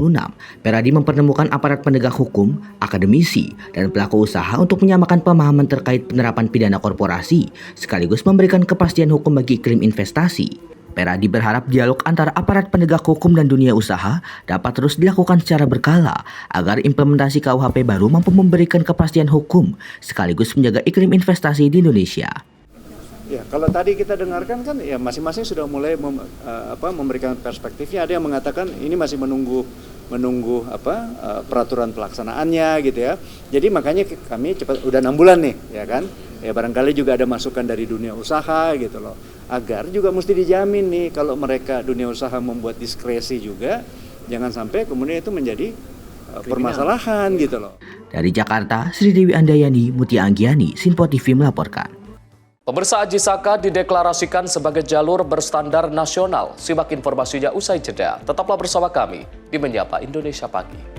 PERADI mempertemukan aparat penegak hukum, akademisi, dan pelaku usaha untuk menyamakan pemahaman terkait penerapan pidana korporasi, sekaligus memberikan kepastian hukum bagi iklim investasi. Peradi berharap dialog antara aparat penegak hukum dan dunia usaha dapat terus dilakukan secara berkala agar implementasi KUHP baru mampu memberikan kepastian hukum sekaligus menjaga iklim investasi di Indonesia. Ya, kalau tadi kita dengarkan kan ya masing-masing sudah mulai memberikan perspektifnya. Ada yang mengatakan ini masih menunggu peraturan pelaksanaannya gitu ya. Jadi makanya kami udah 6 bulan nih, ya kan. Ya barangkali juga ada masukan dari dunia usaha gitu loh. Agar juga mesti dijamin nih kalau mereka dunia usaha membuat diskresi juga, jangan sampai kemudian itu menjadi permasalahan gitu loh. Dari Jakarta, Sri Dewi Andayani, Mutia Anggiani, Sinpo TV melaporkan. Pemirsa, Ajisaka dideklarasikan sebagai jalur berstandar nasional. Simak informasinya usai jeda. Tetaplah bersama kami di Menyapa Indonesia Pagi.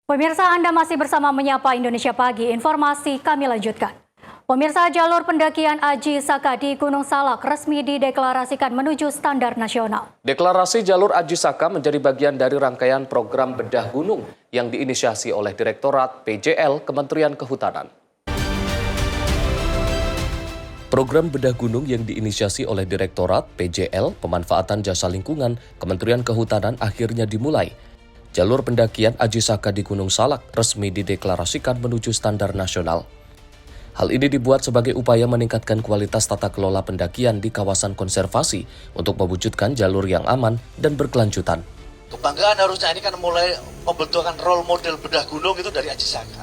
Pemirsa, Anda masih bersama Menyapa Indonesia Pagi. Informasi kami lanjutkan. Pemirsa, jalur pendakian Ajisaka di Gunung Salak resmi dideklarasikan menuju standar nasional. Deklarasi jalur Ajisaka menjadi bagian dari rangkaian program bedah gunung yang diinisiasi oleh Direktorat PJL Kementerian Kehutanan. Program bedah gunung yang diinisiasi oleh Direktorat PJL Pemanfaatan Jasa Lingkungan Kementerian Kehutanan akhirnya dimulai. Jalur pendakian Ajisaka di Gunung Salak resmi dideklarasikan menuju standar nasional. Hal ini dibuat sebagai upaya meningkatkan kualitas tata kelola pendakian di kawasan konservasi untuk mewujudkan jalur yang aman dan berkelanjutan. Kebanggaan harusnya ini kan mulai pembentukan role model bedah gunung itu dari Ajisaka.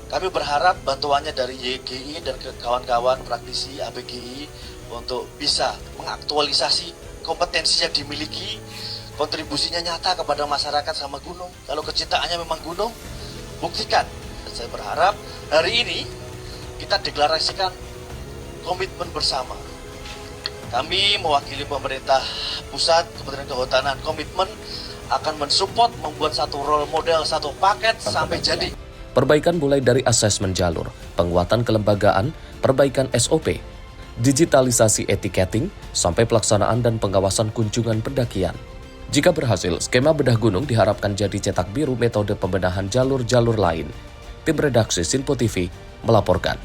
Kami berharap bantuannya dari YGI dan kawan-kawan praktisi ABGI untuk bisa mengaktualisasi kompetensi yang dimiliki, kontribusinya nyata kepada masyarakat sama gunung. Kalau kecintaannya memang gunung, buktikan. Dan saya berharap hari ini kita deklarasikan komitmen bersama. Kami mewakili pemerintah pusat, Kementerian Kehutanan, komitmen akan mensupport membuat satu role model, satu paket sampai jadi. Perbaikan mulai dari asesmen jalur, penguatan kelembagaan, perbaikan SOP, digitalisasi etiketing, sampai pelaksanaan dan pengawasan kunjungan pendakian. Jika berhasil, skema bedah gunung diharapkan jadi cetak biru metode pembenahan jalur-jalur lain. Tim redaksi Sinpo TV melaporkan.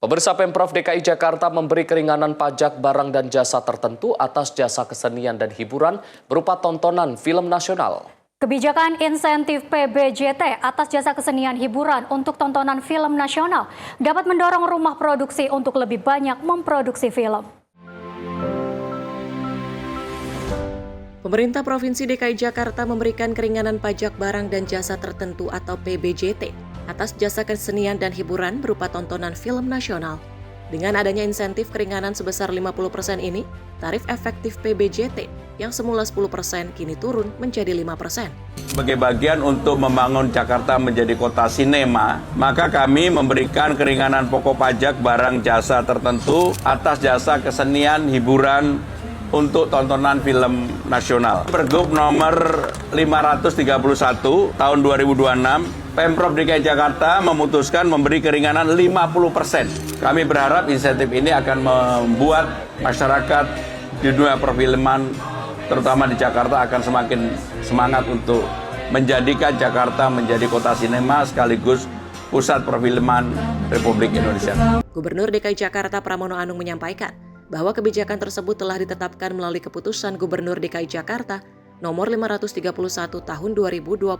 Pemirsa, Pemprov DKI Jakarta memberi keringanan pajak barang dan jasa tertentu atas jasa kesenian dan hiburan berupa tontonan film nasional. Kebijakan insentif PBJT atas jasa kesenian hiburan untuk tontonan film nasional dapat mendorong rumah produksi untuk lebih banyak memproduksi film. Pemerintah Provinsi DKI Jakarta memberikan keringanan pajak barang dan jasa tertentu atau PBJT atas jasa kesenian dan hiburan berupa tontonan film nasional. Dengan adanya insentif keringanan sebesar 50% ini, tarif efektif PBJT yang semula 10% kini turun menjadi 5%. Sebagai bagian untuk membangun Jakarta menjadi kota sinema, maka kami memberikan keringanan pokok pajak barang jasa tertentu atas jasa kesenian hiburan untuk tontonan film nasional. Pergub nomor 531 tahun 2026, Pemprov DKI Jakarta memutuskan memberi keringanan 50%. Kami berharap insentif ini akan membuat masyarakat di dunia perfilman, terutama di Jakarta, akan semakin semangat untuk menjadikan Jakarta menjadi kota sinema sekaligus pusat perfilman Republik Indonesia. Gubernur DKI Jakarta Pramono Anung menyampaikan bahwa kebijakan tersebut telah ditetapkan melalui keputusan Gubernur DKI Jakarta nomor 531 tahun 2026.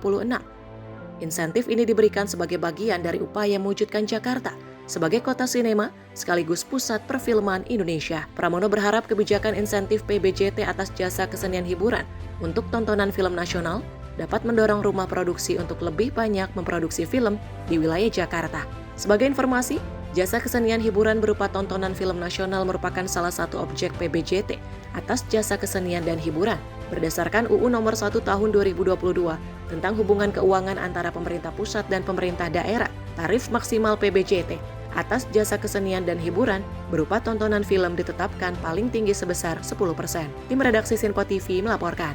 Insentif ini diberikan sebagai bagian dari upaya mewujudkan Jakarta sebagai kota sinema sekaligus pusat perfilman Indonesia. Pramono berharap kebijakan insentif PBJT atas jasa kesenian hiburan untuk tontonan film nasional dapat mendorong rumah produksi untuk lebih banyak memproduksi film di wilayah Jakarta. Sebagai informasi, jasa kesenian hiburan berupa tontonan film nasional merupakan salah satu objek PBJT atas jasa kesenian dan hiburan berdasarkan UU nomor 1 tahun 2022 tentang hubungan keuangan antara pemerintah pusat dan pemerintah daerah. Tarif maksimal PBJT atas jasa kesenian dan hiburan berupa tontonan film ditetapkan paling tinggi sebesar 10%. Tim redaksi Sinpo TV melaporkan.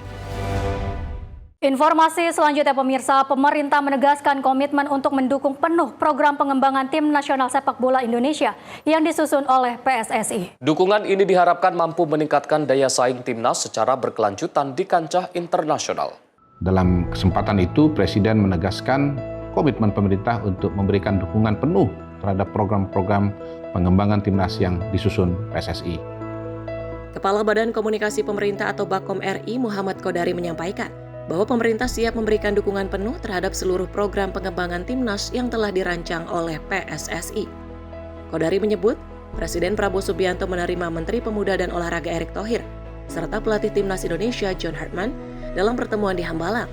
Informasi selanjutnya pemirsa, pemerintah menegaskan komitmen untuk mendukung penuh program pengembangan tim nasional sepak bola Indonesia yang disusun oleh PSSI. Dukungan ini diharapkan mampu meningkatkan daya saing timnas secara berkelanjutan di kancah internasional. Dalam kesempatan itu, Presiden menegaskan komitmen pemerintah untuk memberikan dukungan penuh terhadap program-program pengembangan timnas yang disusun PSSI. Kepala Badan Komunikasi Pemerintah atau Bakom RI Muhammad Kodari menyampaikan bahwa pemerintah siap memberikan dukungan penuh terhadap seluruh program pengembangan timnas yang telah dirancang oleh PSSI. Kodari menyebut, Presiden Prabowo Subianto menerima Menteri Pemuda dan Olahraga Erick Thohir, serta pelatih timnas Indonesia John Hartman dalam pertemuan di Hambalang.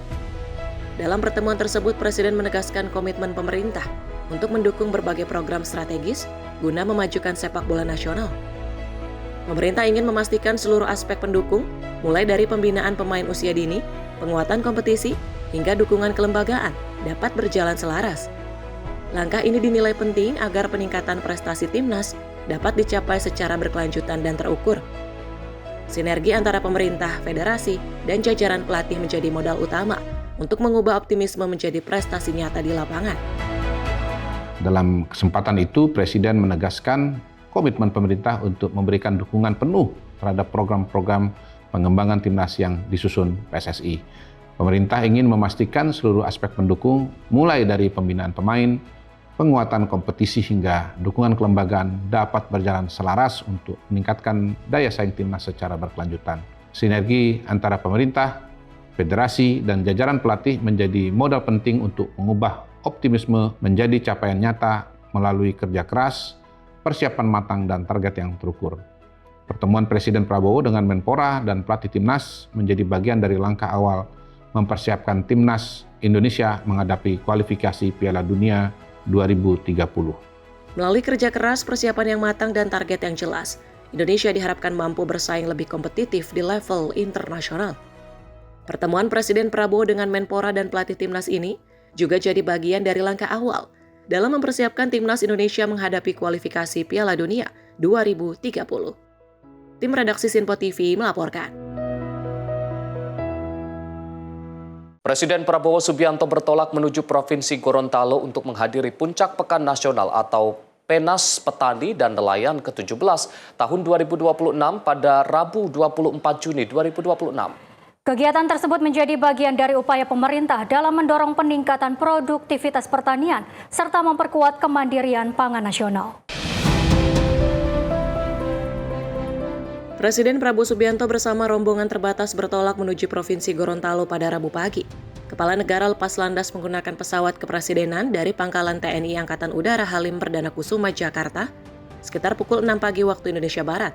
Dalam pertemuan tersebut, Presiden menegaskan komitmen pemerintah untuk mendukung berbagai program strategis guna memajukan sepak bola nasional. Pemerintah ingin memastikan seluruh aspek pendukung, mulai dari pembinaan pemain usia dini, penguatan kompetisi, hingga dukungan kelembagaan dapat berjalan selaras. Langkah ini dinilai penting agar peningkatan prestasi timnas dapat dicapai secara berkelanjutan dan terukur. Sinergi antara pemerintah, federasi, dan jajaran pelatih menjadi modal utama untuk mengubah optimisme menjadi prestasi nyata di lapangan. Dalam kesempatan itu, Presiden menegaskan komitmen pemerintah untuk memberikan dukungan penuh terhadap program-program pengembangan timnas yang disusun PSSI. Pemerintah ingin memastikan seluruh aspek pendukung, mulai dari pembinaan pemain, penguatan kompetisi hingga dukungan kelembagaan dapat berjalan selaras untuk meningkatkan daya saing timnas secara berkelanjutan. Sinergi antara pemerintah, federasi, dan jajaran pelatih menjadi modal penting untuk mengubah optimisme menjadi capaian nyata melalui kerja keras, persiapan matang, dan target yang terukur. Pertemuan Presiden Prabowo dengan Menpora dan pelatih timnas menjadi bagian dari langkah awal mempersiapkan timnas Indonesia menghadapi kualifikasi Piala Dunia 2030. Melalui kerja keras, persiapan yang matang, dan target yang jelas, Indonesia diharapkan mampu bersaing lebih kompetitif di level internasional. Pertemuan Presiden Prabowo dengan Menpora dan pelatih timnas ini juga jadi bagian dari langkah awal dalam mempersiapkan timnas Indonesia menghadapi kualifikasi Piala Dunia 2030. Tim redaksi Sinpo TV melaporkan. Presiden Prabowo Subianto bertolak menuju Provinsi Gorontalo untuk menghadiri Puncak Pekan Nasional atau Penas Petani dan Nelayan ke-17 tahun 2026 pada Rabu 24 Juni 2026. Kegiatan tersebut menjadi bagian dari upaya pemerintah dalam mendorong peningkatan produktivitas pertanian serta memperkuat kemandirian pangan nasional. Presiden Prabowo Subianto bersama rombongan terbatas bertolak menuju Provinsi Gorontalo pada Rabu pagi. Kepala negara lepas landas menggunakan pesawat kepresidenan dari Pangkalan TNI Angkatan Udara Halim Perdana Kusuma, Jakarta, sekitar pukul 6 pagi waktu Indonesia Barat.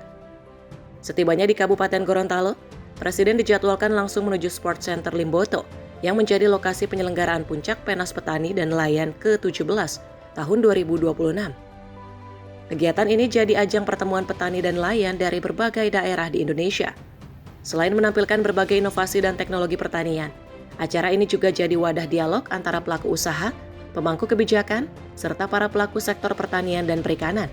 Setibanya di Kabupaten Gorontalo, Presiden dijadwalkan langsung menuju Sport Center Limboto yang menjadi lokasi penyelenggaraan Puncak Penas Petani dan Nelayan ke-17 tahun 2026. Kegiatan ini jadi ajang pertemuan petani dan nelayan dari berbagai daerah di Indonesia. Selain menampilkan berbagai inovasi dan teknologi pertanian, acara ini juga jadi wadah dialog antara pelaku usaha, pemangku kebijakan, serta para pelaku sektor pertanian dan perikanan.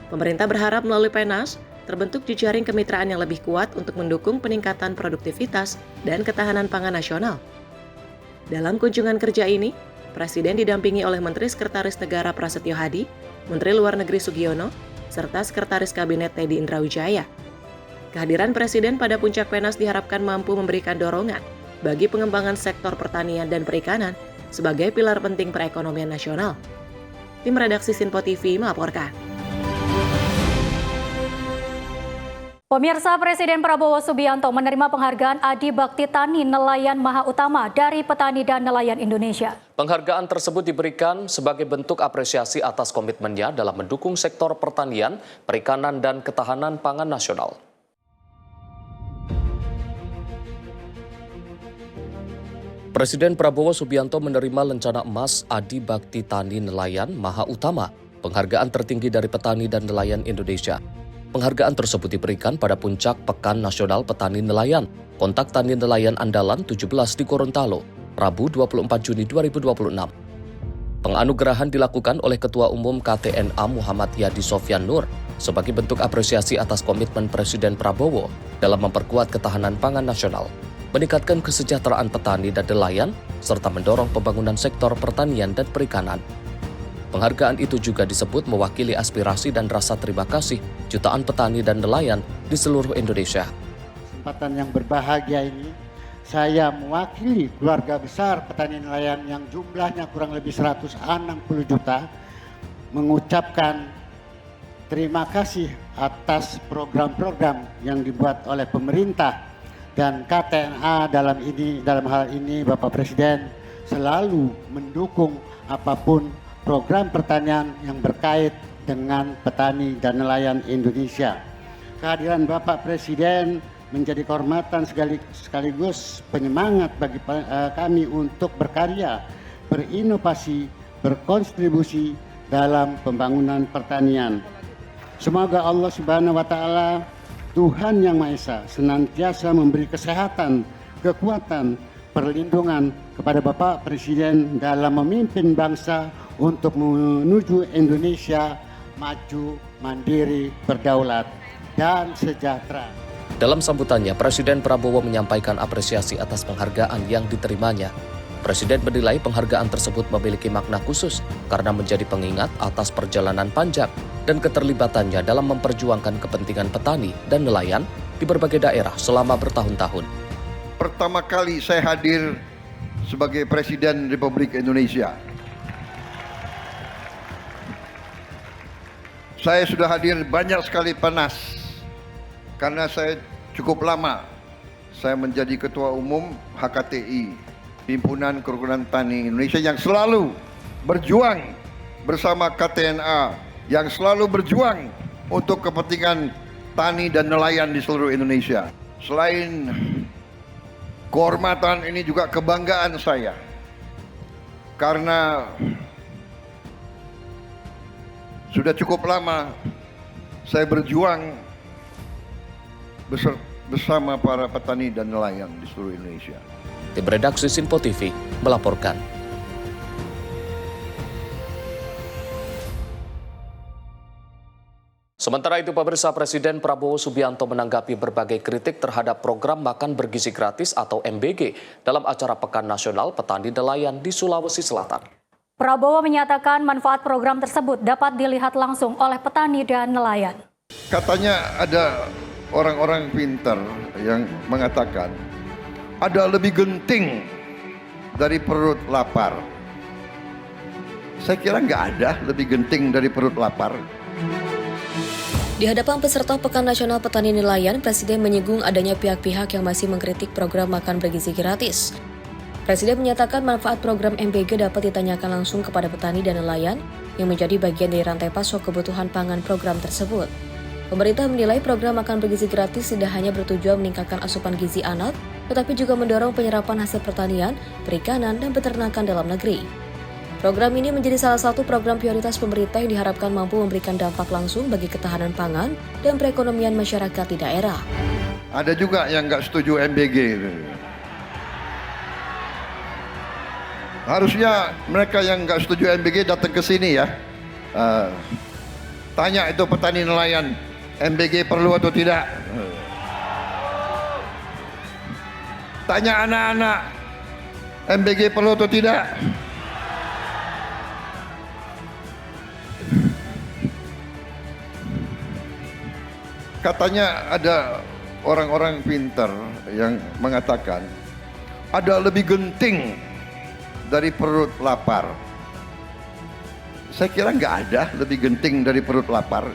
Pemerintah berharap melalui Penas, terbentuk jejaring kemitraan yang lebih kuat untuk mendukung peningkatan produktivitas dan ketahanan pangan nasional. Dalam kunjungan kerja ini, Presiden didampingi oleh Menteri Sekretaris Negara Prasetyo Hadi, Menteri Luar Negeri Sugiono, serta Sekretaris Kabinet Teddy Indrawijaya. Kehadiran Presiden pada Puncak Penas diharapkan mampu memberikan dorongan bagi pengembangan sektor pertanian dan perikanan sebagai pilar penting perekonomian nasional. Tim redaksi Sinpo TV melaporkan. Pemirsa, Presiden Prabowo Subianto menerima penghargaan Adi Bakti Tani Nelayan Maha Utama dari petani dan nelayan Indonesia. Penghargaan tersebut diberikan sebagai bentuk apresiasi atas komitmennya dalam mendukung sektor pertanian, perikanan, dan ketahanan pangan nasional. Presiden Prabowo Subianto menerima lencana emas Adi Bakti Tani Nelayan Maha Utama, penghargaan tertinggi dari petani dan nelayan Indonesia. Penghargaan tersebut diberikan pada Puncak Pekan Nasional Petani Nelayan, Kontak Tani Nelayan Andalan 17 di Gorontalo, Rabu 24 Juni 2026. Penganugerahan dilakukan oleh Ketua Umum KTNA Muhammad Yadi Sofyan Nur sebagai bentuk apresiasi atas komitmen Presiden Prabowo dalam memperkuat ketahanan pangan nasional, meningkatkan kesejahteraan petani dan nelayan, serta mendorong pembangunan sektor pertanian dan perikanan. Penghargaan itu juga disebut mewakili aspirasi dan rasa terima kasih jutaan petani dan nelayan di seluruh Indonesia. Kesempatan yang berbahagia ini, saya mewakili keluarga besar petani nelayan yang jumlahnya kurang lebih 160 juta, mengucapkan terima kasih atas program-program yang dibuat oleh pemerintah dan KTNA dalam hal ini Bapak Presiden selalu mendukung apapun program pertanian yang berkait dengan petani dan nelayan Indonesia. Kehadiran Bapak Presiden menjadi kehormatan sekaligus penyemangat bagi kami untuk berkarya, berinovasi, berkontribusi dalam pembangunan pertanian. Semoga Allah Subhanahu wa Ta'ala, Tuhan Yang Maha Esa, senantiasa memberi kesehatan, kekuatan, perlindungan kepada Bapak Presiden dalam memimpin bangsa untuk menuju Indonesia maju, mandiri, berdaulat, dan sejahtera. Dalam sambutannya, Presiden Prabowo menyampaikan apresiasi atas penghargaan yang diterimanya. Presiden menilai penghargaan tersebut memiliki makna khusus karena menjadi pengingat atas perjalanan panjang dan keterlibatannya dalam memperjuangkan kepentingan petani dan nelayan di berbagai daerah selama bertahun-tahun. Pertama kali saya hadir sebagai Presiden Republik Indonesia. Saya sudah hadir banyak sekali panas karena saya cukup lama saya menjadi Ketua Umum HKTI, Himpunan Kerukunan Tani Indonesia, yang selalu berjuang bersama KTNA, yang selalu berjuang untuk kepentingan tani dan nelayan di seluruh Indonesia. Selain kehormatan ini juga kebanggaan saya karena sudah cukup lama saya berjuang bersama para petani dan nelayan di seluruh Indonesia. Tim redaksi Sinpo TV melaporkan. Sementara itu, pemirsa, Presiden Prabowo Subianto menanggapi berbagai kritik terhadap program makan bergizi gratis atau MBG dalam acara Pekan Nasional Petani Nelayan di Sulawesi Selatan. Prabowo menyatakan manfaat program tersebut dapat dilihat langsung oleh petani dan nelayan. Katanya ada orang-orang pintar yang mengatakan ada lebih genting dari perut lapar. Saya kira nggak ada lebih genting dari perut lapar. Di hadapan peserta Pekan Nasional Petani Nelayan, Presiden menyinggung adanya pihak-pihak yang masih mengkritik program makan bergizi gratis. Presiden menyatakan manfaat program MBG dapat ditanyakan langsung kepada petani dan nelayan yang menjadi bagian dari rantai pasok kebutuhan pangan program tersebut. Pemerintah menilai program makan bergizi gratis tidak hanya bertujuan meningkatkan asupan gizi anak, tetapi juga mendorong penyerapan hasil pertanian, perikanan, dan peternakan dalam negeri. Program ini menjadi salah satu program prioritas pemerintah yang diharapkan mampu memberikan dampak langsung bagi ketahanan pangan dan perekonomian masyarakat di daerah. Ada juga yang nggak setuju MBG. Harusnya mereka yang nggak setuju MBG datang ke sini ya. Tanya itu petani nelayan, MBG perlu atau tidak? Tanya anak-anak, MBG perlu atau tidak? Katanya ada orang-orang pintar yang mengatakan ada lebih genting dari perut lapar. Saya kira nggak ada lebih genting dari perut lapar.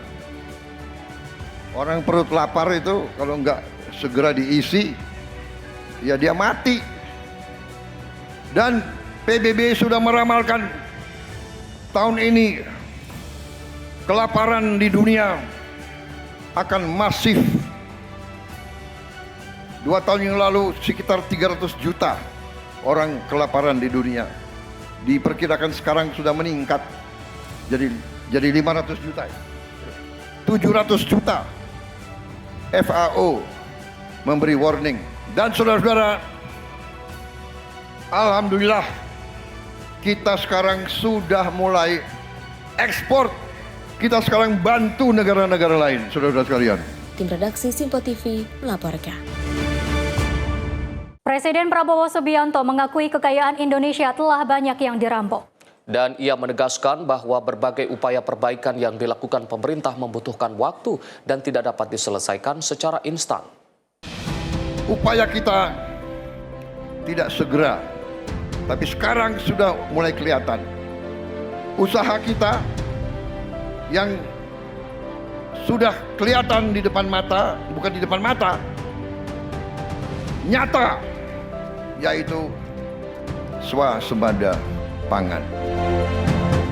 Orang perut lapar itu kalau nggak segera diisi, ya dia mati. Dan PBB sudah meramalkan tahun ini kelaparan di dunia akan masif. 2 tahun yang lalu sekitar 300 juta orang kelaparan di dunia. Diperkirakan sekarang sudah meningkat jadi 500 juta. 700 juta. FAO memberi warning. Dan saudara-saudara, alhamdulillah kita sekarang sudah mulai ekspor. Kita sekarang bantu negara-negara lain, saudara-saudara sekalian. Tim redaksi Simpo TV melaporkan. Presiden Prabowo Subianto mengakui kekayaan Indonesia telah banyak yang dirampok. Dan ia menegaskan bahwa berbagai upaya perbaikan yang dilakukan pemerintah membutuhkan waktu dan tidak dapat diselesaikan secara instan. Upaya kita tidak segera, tapi sekarang sudah mulai kelihatan. Usaha kita yang sudah kelihatan di depan mata, bukan di depan mata, nyata, yaitu swasembada pangan.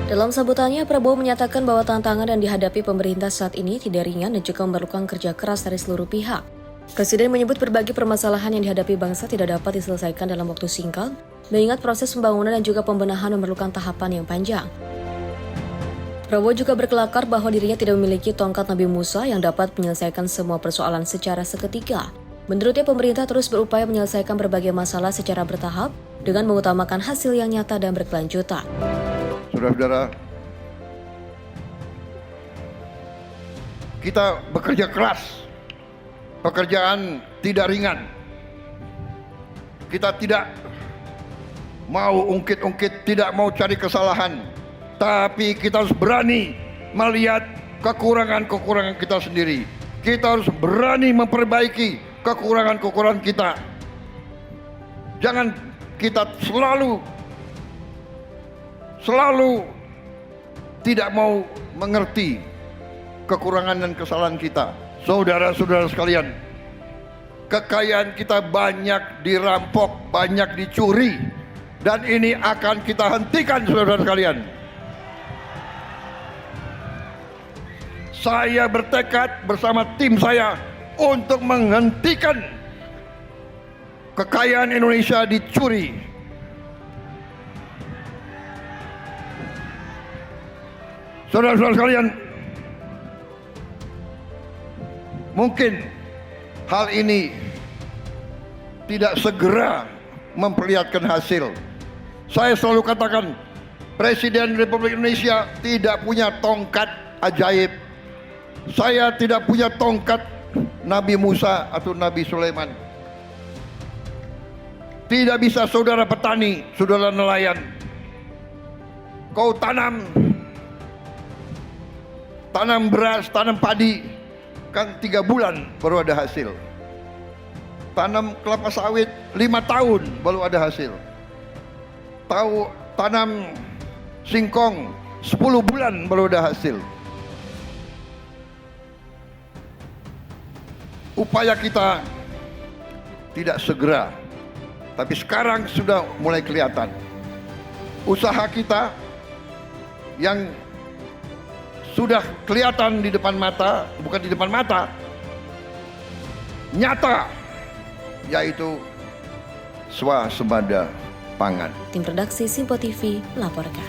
Dalam sambutannya, Prabowo menyatakan bahwa tantangan yang dihadapi pemerintah saat ini tidak ringan dan juga memerlukan kerja keras dari seluruh pihak. Presiden menyebut berbagai permasalahan yang dihadapi bangsa tidak dapat diselesaikan dalam waktu singkat, mengingat proses pembangunan dan juga pembenahan memerlukan tahapan yang panjang. Prabowo juga berkelakar bahwa dirinya tidak memiliki tongkat Nabi Musa yang dapat menyelesaikan semua persoalan secara seketika. Menurutnya, pemerintah terus berupaya menyelesaikan berbagai masalah secara bertahap dengan mengutamakan hasil yang nyata dan berkelanjutan. Saudara-saudara, kita bekerja keras. Pekerjaan tidak ringan. Kita tidak mau ungkit-ungkit, tidak mau cari kesalahan. Tapi kita harus berani melihat kekurangan-kekurangan kita sendiri. Kita harus berani memperbaiki kekurangan-kekurangan kita. Jangan kita selalu tidak mau mengerti kekurangan dan kesalahan kita. Saudara-saudara sekalian, kekayaan kita banyak dirampok, banyak dicuri, dan ini akan kita hentikan, saudara-saudara sekalian. Saya bertekad bersama tim saya untuk menghentikan kekayaan Indonesia dicuri. Saudara-saudara sekalian, mungkin hal ini tidak segera memperlihatkan hasil. Saya selalu katakan, Presiden Republik Indonesia tidak punya tongkat ajaib. Saya tidak punya tongkat Nabi Musa atau Nabi Sulaiman. Tidak bisa saudara petani, saudara nelayan, kau tanam beras, tanam padi, kan 3 bulan baru ada hasil. Tanam kelapa sawit 5 tahun baru ada hasil. Tanam singkong 10 bulan baru ada hasil. Upaya kita tidak segera, tapi sekarang sudah mulai kelihatan. Usaha kita yang sudah kelihatan di depan mata, bukan di depan mata, nyata, yaitu swasembada pangan. Tim redaksi Simpo TV melaporkan.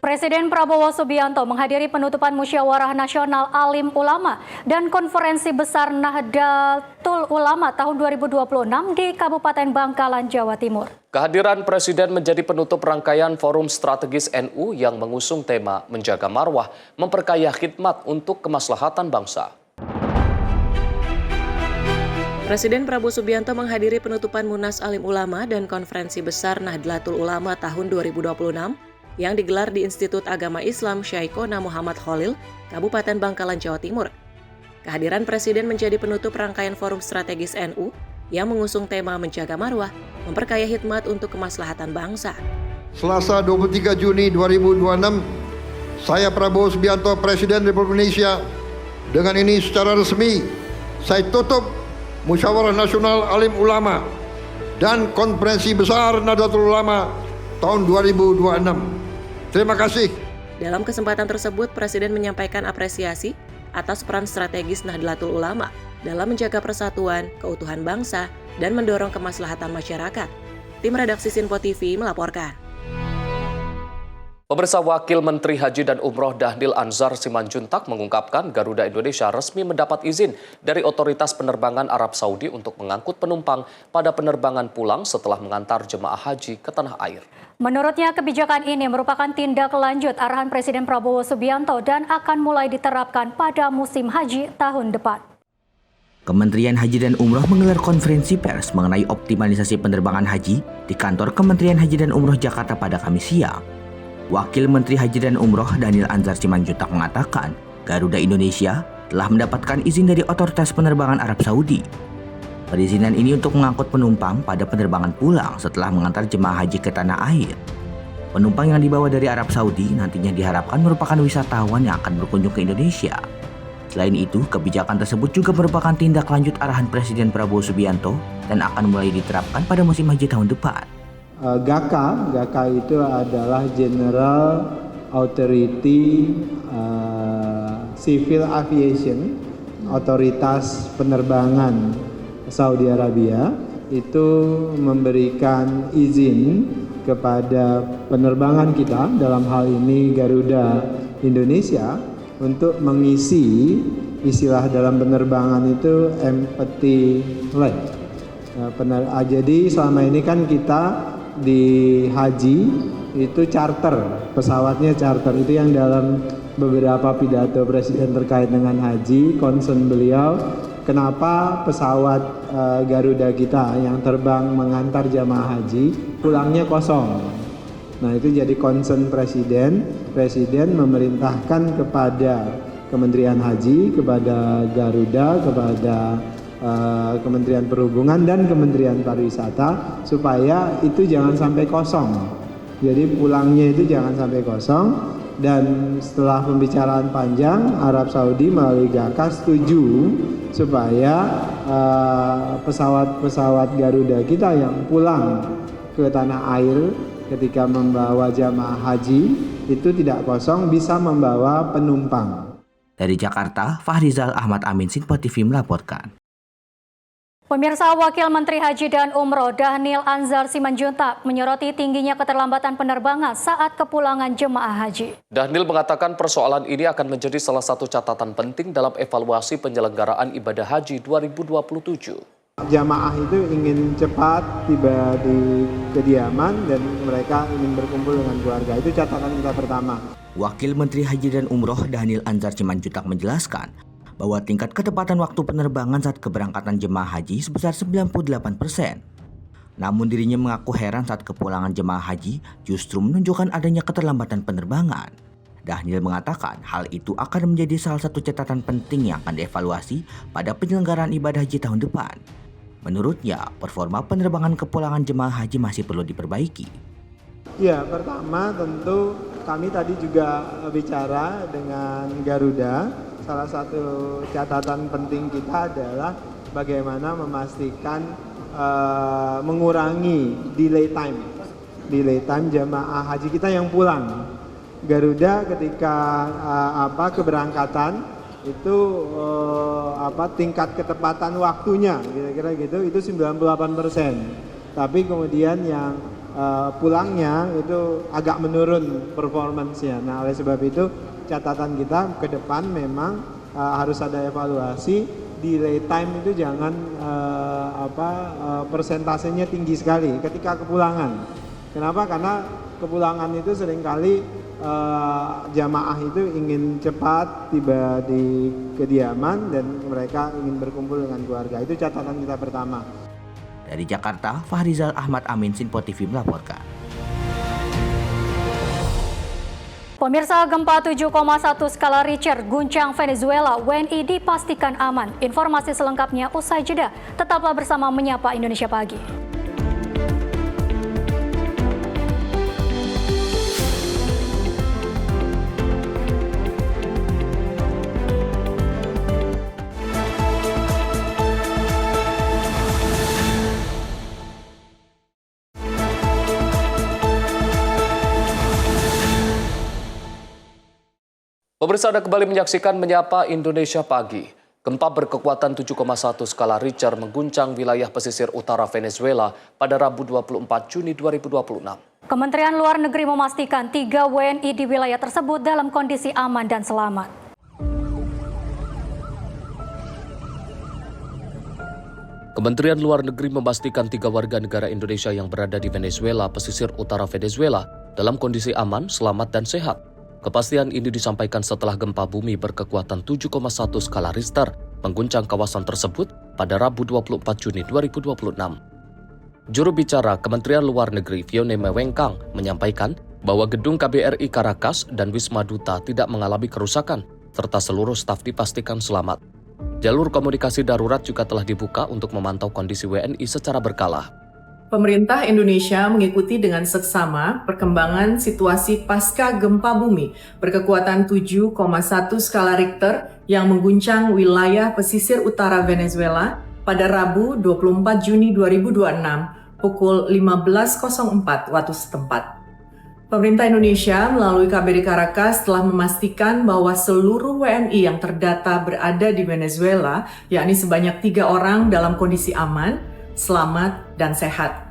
Presiden Prabowo Subianto menghadiri penutupan Musyawarah Nasional Alim Ulama dan Konferensi Besar Nahdlatul Ulama tahun 2026 di Kabupaten Bangkalan, Jawa Timur. Kehadiran Presiden menjadi penutup rangkaian Forum Strategis NU yang mengusung tema Menjaga Marwah, Memperkaya Khidmat untuk Kemaslahatan Bangsa. Presiden Prabowo Subianto menghadiri penutupan Munas Alim Ulama dan Konferensi Besar Nahdlatul Ulama tahun 2026 yang digelar di Institut Agama Islam Syekhona Muhammad Khalil, Kabupaten Bangkalan, Jawa Timur. Kehadiran Presiden menjadi penutup rangkaian Forum Strategis NU yang mengusung tema Menjaga Marwah, Memperkaya Khidmat untuk Kemaslahatan Bangsa. Selasa 23 Juni 2026, saya Prabowo Subianto, Presiden Republik Indonesia, dengan ini secara resmi saya tutup Musyawarah Nasional Alim Ulama dan Konferensi Besar Nahdlatul Ulama tahun 2026. Terima kasih. Dalam kesempatan tersebut, Presiden menyampaikan apresiasi atas peran strategis Nahdlatul Ulama dalam menjaga persatuan, keutuhan bangsa, dan mendorong kemaslahatan masyarakat. Tim redaksi Simpo TV melaporkan. Pemirsa, Wakil Menteri Haji dan Umroh Dhanil Anzar Simanjuntak mengungkapkan Garuda Indonesia resmi mendapat izin dari Otoritas Penerbangan Arab Saudi untuk mengangkut penumpang pada penerbangan pulang setelah mengantar jemaah haji ke tanah air. Menurutnya, kebijakan ini merupakan tindak lanjut arahan Presiden Prabowo Subianto dan akan mulai diterapkan pada musim haji tahun depan. Kementerian Haji dan Umroh menggelar konferensi pers mengenai optimalisasi penerbangan haji di kantor Kementerian Haji dan Umroh Jakarta pada Kamis siang. Wakil Menteri Haji dan Umroh Dhanil Anzar Simanjuntak mengatakan, Garuda Indonesia telah mendapatkan izin dari Otoritas Penerbangan Arab Saudi. Perizinan ini untuk mengangkut penumpang pada penerbangan pulang setelah mengantar jemaah haji ke tanah air. Penumpang yang dibawa dari Arab Saudi nantinya diharapkan merupakan wisatawan yang akan berkunjung ke Indonesia. Selain itu, kebijakan tersebut juga merupakan tindak lanjut arahan Presiden Prabowo Subianto dan akan mulai diterapkan pada musim haji tahun depan. GAKA itu adalah General Authority Civil Aviation, otoritas penerbangan Saudi Arabia, itu memberikan izin kepada penerbangan kita, dalam hal ini Garuda Indonesia, untuk mengisi istilah dalam penerbangan itu empty leg. Jadi selama ini kan kita di haji itu charter, pesawatnya charter, itu yang dalam beberapa pidato Presiden terkait dengan haji, concern beliau kenapa pesawat Garuda kita yang terbang mengantar jamaah haji pulangnya kosong. Nah, itu jadi concern Presiden memerintahkan kepada Kementerian Haji, kepada Garuda, kepada Kementerian Perhubungan dan Kementerian Pariwisata supaya itu jangan sampai kosong. Jadi pulangnya itu jangan sampai kosong, dan setelah pembicaraan panjang Arab Saudi melalui GAKA setuju supaya pesawat-pesawat Garuda kita yang pulang ke tanah air ketika membawa jamaah haji itu tidak kosong, bisa membawa penumpang. Dari Jakarta, Fahrizal Ahmad Amin, Sinpo TV melaporkan. Pemirsa, Wakil Menteri Haji dan Umroh Dhanil Anzar Simanjuntak menyoroti tingginya keterlambatan penerbangan saat kepulangan jemaah haji. Dhanil mengatakan persoalan ini akan menjadi salah satu catatan penting dalam evaluasi penyelenggaraan ibadah haji 2027. Jamaah itu ingin cepat tiba di kediaman dan mereka ingin berkumpul dengan keluarga. Itu catatan kita pertama. Wakil Menteri Haji dan Umroh Dhanil Anzar Simanjuntak menjelaskan bahwa tingkat ketepatan waktu penerbangan saat keberangkatan jemaah haji sebesar 98%. Namun dirinya mengaku heran saat kepulangan jemaah haji justru menunjukkan adanya keterlambatan penerbangan. Dhanil mengatakan hal itu akan menjadi salah satu catatan penting yang akan dievaluasi pada penyelenggaraan ibadah haji tahun depan. Menurutnya, performa penerbangan kepulangan jemaah haji masih perlu diperbaiki. Ya, pertama tentu kami tadi juga bicara dengan Garuda. Salah satu catatan penting kita adalah bagaimana memastikan mengurangi delay time jemaah haji kita yang pulang. Garuda ketika keberangkatan itu tingkat ketepatan waktunya kira-kira gitu itu 98%. Tapi kemudian yang pulangnya itu agak menurun performance-nya. Nah, oleh sebab itu catatan kita ke depan memang harus ada evaluasi. Delay time itu jangan persentasenya tinggi sekali ketika kepulangan. Kenapa? Karena kepulangan itu seringkali jamaah itu ingin cepat tiba di kediaman dan mereka ingin berkumpul dengan keluarga. Itu catatan kita pertama. Dari Jakarta, Fahrizal Ahmad Amin, Sinpo TV melaporkan. Pemirsa, gempa 7,1 skala Richter guncang Venezuela, WNI dipastikan aman. Informasi selengkapnya usai jeda. Tetaplah bersama Menyapa Indonesia Pagi. Pemirsa, Anda kembali menyaksikan Menyapa Indonesia Pagi. Gempa berkekuatan 7,1 skala Richter mengguncang wilayah pesisir utara Venezuela pada Rabu 24 Juni 2026. Kementerian Luar Negeri memastikan 3 WNI di wilayah tersebut dalam kondisi aman dan selamat. Kementerian Luar Negeri memastikan 3 warga negara Indonesia yang berada di Venezuela, pesisir utara Venezuela, dalam kondisi aman, selamat, dan sehat. Kepastian ini disampaikan setelah gempa bumi berkekuatan 7,1 skala Richter mengguncang kawasan tersebut pada Rabu 24 Juni 2026. Juru bicara Kementerian Luar Negeri Vione Wengkang menyampaikan bahwa gedung KBRI Caracas dan Wisma Duta tidak mengalami kerusakan, serta seluruh staf dipastikan selamat. Jalur komunikasi darurat juga telah dibuka untuk memantau kondisi WNI secara berkala. Pemerintah Indonesia mengikuti dengan seksama perkembangan situasi pasca gempa bumi berkekuatan 7,1 skala Richter yang mengguncang wilayah pesisir utara Venezuela pada Rabu 24 Juni 2026 pukul 15.04 waktu setempat. Pemerintah Indonesia melalui KBRI Caracas telah memastikan bahwa seluruh WNI yang terdata berada di Venezuela, yakni sebanyak 3 orang dalam kondisi aman, selamat, dan sehat.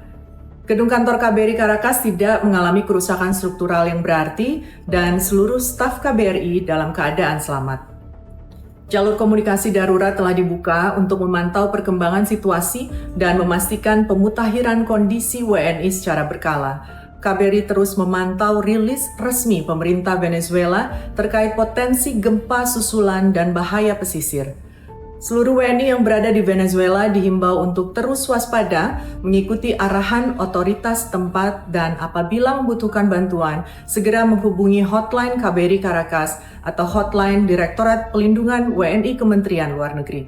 Gedung kantor KBRI Caracas tidak mengalami kerusakan struktural yang berarti dan seluruh staf KBRI dalam keadaan selamat. Jalur komunikasi darurat telah dibuka untuk memantau perkembangan situasi dan memastikan pemutahiran kondisi WNI secara berkala. KBRI terus memantau rilis resmi pemerintah Venezuela terkait potensi gempa susulan dan bahaya pesisir. Seluruh WNI yang berada di Venezuela dihimbau untuk terus waspada, mengikuti arahan otoritas tempat, dan apabila membutuhkan bantuan, segera menghubungi hotline KBRI Caracas atau hotline Direktorat Pelindungan WNI Kementerian Luar Negeri.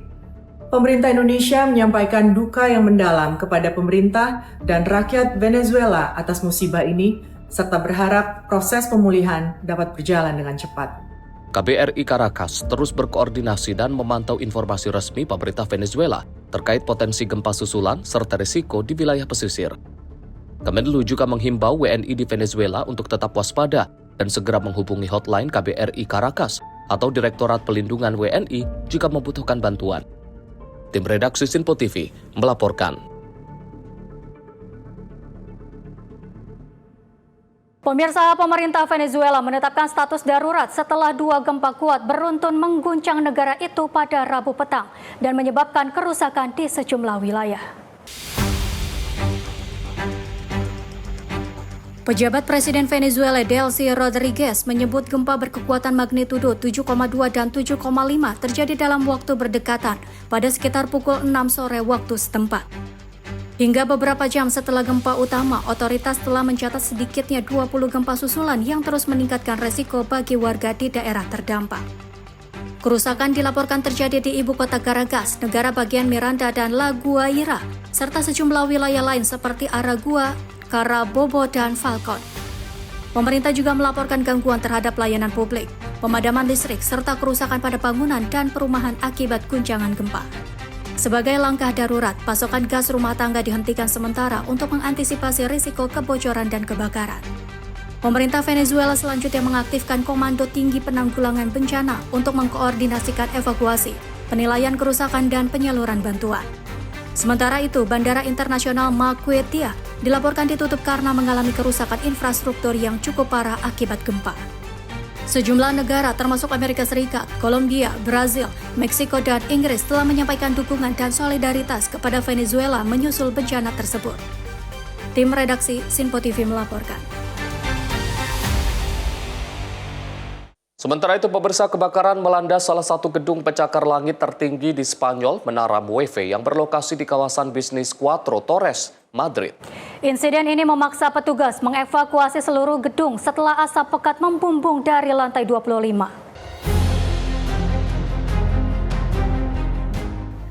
Pemerintah Indonesia menyampaikan duka yang mendalam kepada pemerintah dan rakyat Venezuela atas musibah ini, serta berharap proses pemulihan dapat berjalan dengan cepat. KBRI Caracas terus berkoordinasi dan memantau informasi resmi pemerintah Venezuela terkait potensi gempa susulan serta risiko di wilayah pesisir. Kemenlu juga menghimbau WNI di Venezuela untuk tetap waspada dan segera menghubungi hotline KBRI Caracas atau Direktorat Pelindungan WNI jika membutuhkan bantuan. Tim redaksi Sinpo TV melaporkan. Pemirsa, pemerintah Venezuela menetapkan status darurat setelah 2 gempa kuat beruntun mengguncang negara itu pada Rabu petang dan menyebabkan kerusakan di sejumlah wilayah. Pejabat Presiden Venezuela Delcy Rodriguez menyebut gempa berkekuatan magnitudo 7,2 dan 7,5 terjadi dalam waktu berdekatan pada sekitar pukul 6 sore waktu setempat. Hingga beberapa jam setelah gempa utama, otoritas telah mencatat sedikitnya 20 gempa susulan yang terus meningkatkan resiko bagi warga di daerah terdampak. Kerusakan dilaporkan terjadi di ibu kota Caracas, negara bagian Miranda dan La Guaira, serta sejumlah wilayah lain seperti Aragua, Carabobo, dan Falcon. Pemerintah juga melaporkan gangguan terhadap layanan publik, pemadaman listrik, serta kerusakan pada bangunan dan perumahan akibat guncangan gempa. Sebagai langkah darurat, pasokan gas rumah tangga dihentikan sementara untuk mengantisipasi risiko kebocoran dan kebakaran. Pemerintah Venezuela selanjutnya mengaktifkan Komando Tinggi Penanggulangan Bencana untuk mengkoordinasikan evakuasi, penilaian kerusakan, dan penyaluran bantuan. Sementara itu, Bandara Internasional Maiquetía dilaporkan ditutup karena mengalami kerusakan infrastruktur yang cukup parah akibat gempa. Sejumlah negara termasuk Amerika Serikat, Kolombia, Brazil, Meksiko, dan Inggris telah menyampaikan dukungan dan solidaritas kepada Venezuela menyusul bencana tersebut. Tim redaksi Sinpo TV melaporkan. Sementara itu, pemirsa, kebakaran melanda salah satu gedung pencakar langit tertinggi di Spanyol, Menara Mueve, yang berlokasi di kawasan bisnis Cuatro Torres, Madrid. Insiden ini memaksa petugas mengevakuasi seluruh gedung setelah asap pekat membumbung dari lantai 25.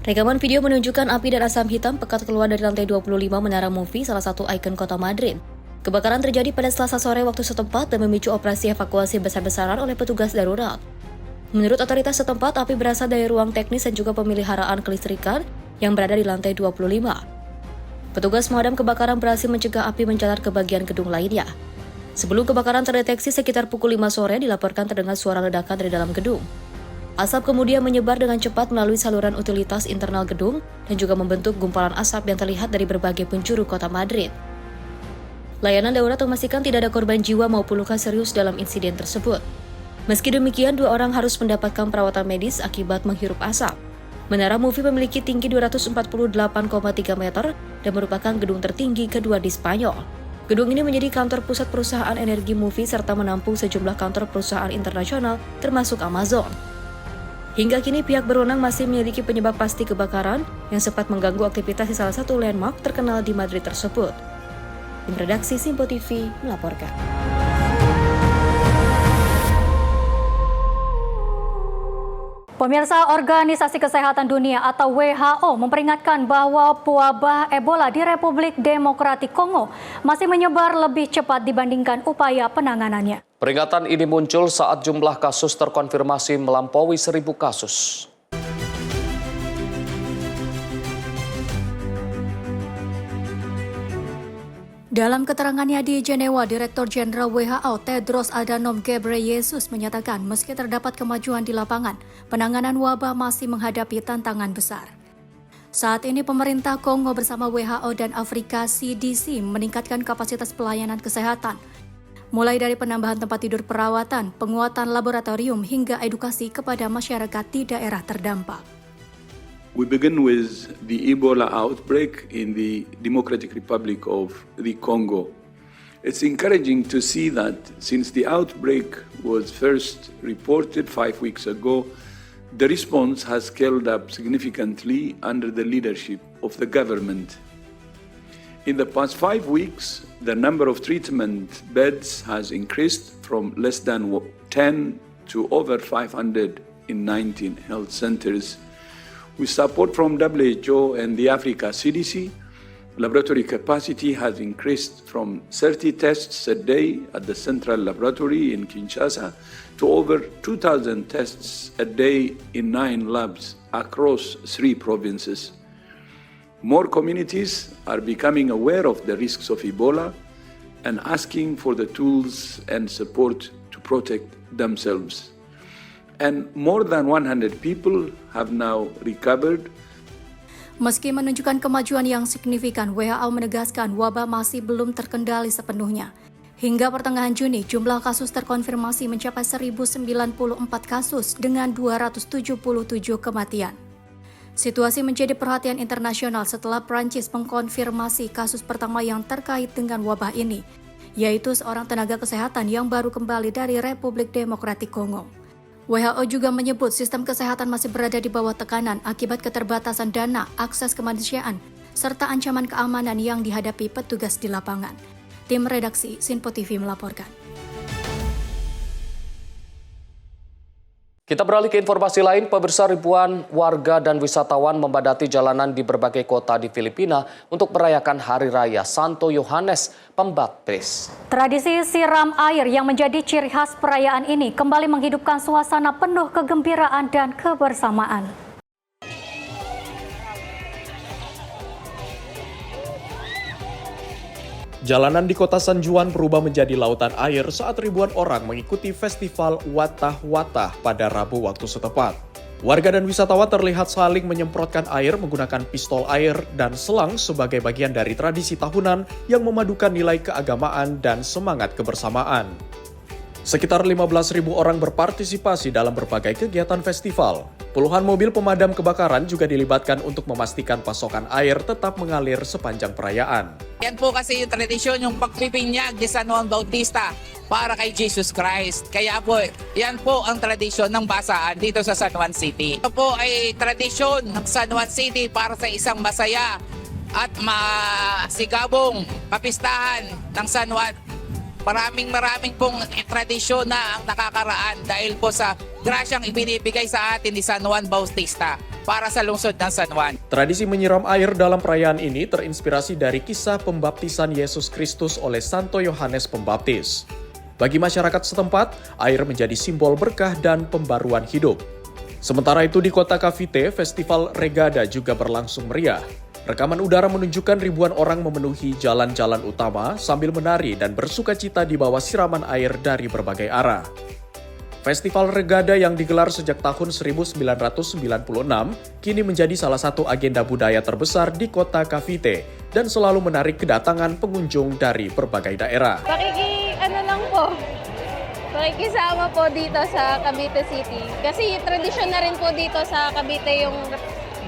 Rekaman video menunjukkan api dan asap hitam pekat keluar dari lantai 25 Menara Mueve, salah satu ikon kota Madrid. Kebakaran terjadi pada Selasa sore waktu setempat dan memicu operasi evakuasi besar-besaran oleh petugas darurat. Menurut otoritas setempat, api berasal dari ruang teknis dan juga pemeliharaan kelistrikan yang berada di lantai 25. Petugas pemadam kebakaran berhasil mencegah api menjalar ke bagian gedung lainnya. Sebelum kebakaran terdeteksi sekitar pukul 5 sore, dilaporkan terdengar suara ledakan dari dalam gedung. Asap kemudian menyebar dengan cepat melalui saluran utilitas internal gedung dan juga membentuk gumpalan asap yang terlihat dari berbagai penjuru kota Madrid. Layanan darurat memastikan tidak ada korban jiwa maupun luka serius dalam insiden tersebut. Meski demikian, 2 orang harus mendapatkan perawatan medis akibat menghirup asap. Menara MUFI memiliki tinggi 248,3 meter dan merupakan gedung tertinggi kedua di Spanyol. Gedung ini menjadi kantor pusat perusahaan energi MUFI serta menampung sejumlah kantor perusahaan internasional termasuk Amazon. Hingga kini pihak berwenang masih menyelidiki penyebab pasti kebakaran yang sempat mengganggu aktivitas di salah satu landmark terkenal di Madrid tersebut. Tim redaksi Simpo TV melaporkan. Pemirsa, Organisasi Kesehatan Dunia atau WHO memperingatkan bahwa wabah Ebola di Republik Demokratik Kongo masih menyebar lebih cepat dibandingkan upaya penanganannya. Peringatan ini muncul saat jumlah kasus terkonfirmasi melampaui 1.000 kasus. Dalam keterangannya di Jenewa, Direktur Jenderal WHO Tedros Adhanom Ghebreyesus menyatakan meski terdapat kemajuan di lapangan, penanganan wabah masih menghadapi tantangan besar. Saat ini pemerintah Kongo bersama WHO dan Afrika CDC meningkatkan kapasitas pelayanan kesehatan, mulai dari penambahan tempat tidur perawatan, penguatan laboratorium hingga edukasi kepada masyarakat di daerah terdampak. We begin with the Ebola outbreak in the Democratic Republic of the Congo. It's encouraging to see that since the outbreak was first reported 5 weeks ago, the response has scaled up significantly under the leadership of the government. In the past 5 weeks, the number of treatment beds has increased from less than 10 to over 500 in 19 health centers. With support from WHO and the Africa CDC, laboratory capacity has increased from 30 tests a day at the Central Laboratory in Kinshasa to over 2,000 tests a day in 9 labs across 3 provinces. More communities are becoming aware of the risks of Ebola and asking for the tools and support to protect themselves. And more than 100 people have now recovered. Meski menunjukkan kemajuan yang signifikan, WHO menegaskan wabah masih belum terkendali sepenuhnya. Hingga pertengahan Juni, jumlah kasus terkonfirmasi mencapai 1.094 kasus dengan 277 kematian. Situasi menjadi perhatian internasional setelah Prancis mengkonfirmasi kasus pertama yang terkait dengan wabah ini, yaitu seorang tenaga kesehatan yang baru kembali dari Republik Demokratik Kongo. WHO juga menyebut sistem kesehatan masih berada di bawah tekanan akibat keterbatasan dana, akses kemanusiaan, serta ancaman keamanan yang dihadapi petugas di lapangan. Tim redaksi Simpo TV melaporkan. Kita beralih ke informasi lain, pemirsa, ribuan warga dan wisatawan membadati jalanan di berbagai kota di Filipina untuk merayakan Hari Raya Santo Yohanes Pembaptis. Tradisi siram air yang menjadi ciri khas perayaan ini kembali menghidupkan suasana penuh kegembiraan dan kebersamaan. Jalanan di kota San Juan berubah menjadi lautan air saat ribuan orang mengikuti festival Watah-Watah pada Rabu waktu setempat. Warga dan wisatawan terlihat saling menyemprotkan air menggunakan pistol air dan selang sebagai bagian dari tradisi tahunan yang memadukan nilai keagamaan dan semangat kebersamaan. Sekitar 15.000 orang berpartisipasi dalam berbagai kegiatan festival. Puluhan mobil pemadam kebakaran juga dilibatkan untuk memastikan pasokan air tetap mengalir sepanjang perayaan. Yan po kasi yung tradisyon, yung pagpipinyag ni San Juan Bautista para kay Jesus Christ. Kaya po, yan po ang tradisyon ng basaan dito sa San Juan City. Ito po ay tradisyon ng San Juan City para sa isang masaya at masigabong kapistahan ng San Juan. Maraming pong tradisyon na ang nakakaraan dahil po sa grasyang ibinibigay sa atin ni San Juan Bautista para sa lungsod ng San Juan. Tradisi menyiram air dalam perayaan ini terinspirasi dari kisah pembaptisan Yesus Kristus oleh Santo Yohanes Pembaptis. Bagi masyarakat setempat, air menjadi simbol berkah dan pembaruan hidup. Sementara itu di kota Cavite, Festival Regada juga berlangsung meriah. Rekaman udara menunjukkan ribuan orang memenuhi jalan-jalan utama sambil menari dan bersuka cita di bawah siraman air dari berbagai arah. Festival Regada yang digelar sejak tahun 1996 kini menjadi salah satu agenda budaya terbesar di kota Cavite dan selalu menarik kedatangan pengunjung dari berbagai daerah. Pakikisama po dito sa Cavite City. Kasi tradisyon na rin po dito sa Cavite yung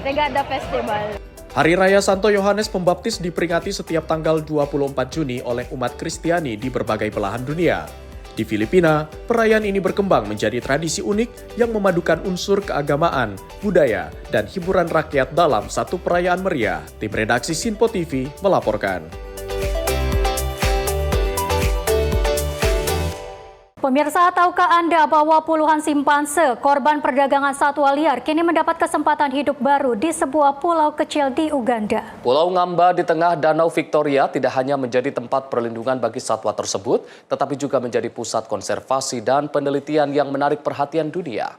Regada Festival. Hari Raya Santo Yohanes Pembaptis diperingati setiap tanggal 24 Juni oleh umat Kristiani di berbagai belahan dunia. Di Filipina, perayaan ini berkembang menjadi tradisi unik yang memadukan unsur keagamaan, budaya, dan hiburan rakyat dalam satu perayaan meriah. Tim redaksi Sinpo TV melaporkan. Pemirsa, tahukah Anda bahwa puluhan simpanse, korban perdagangan satwa liar, kini mendapat kesempatan hidup baru di sebuah pulau kecil di Uganda? Pulau Ngamba di tengah Danau Victoria tidak hanya menjadi tempat perlindungan bagi satwa tersebut, tetapi juga menjadi pusat konservasi dan penelitian yang menarik perhatian dunia.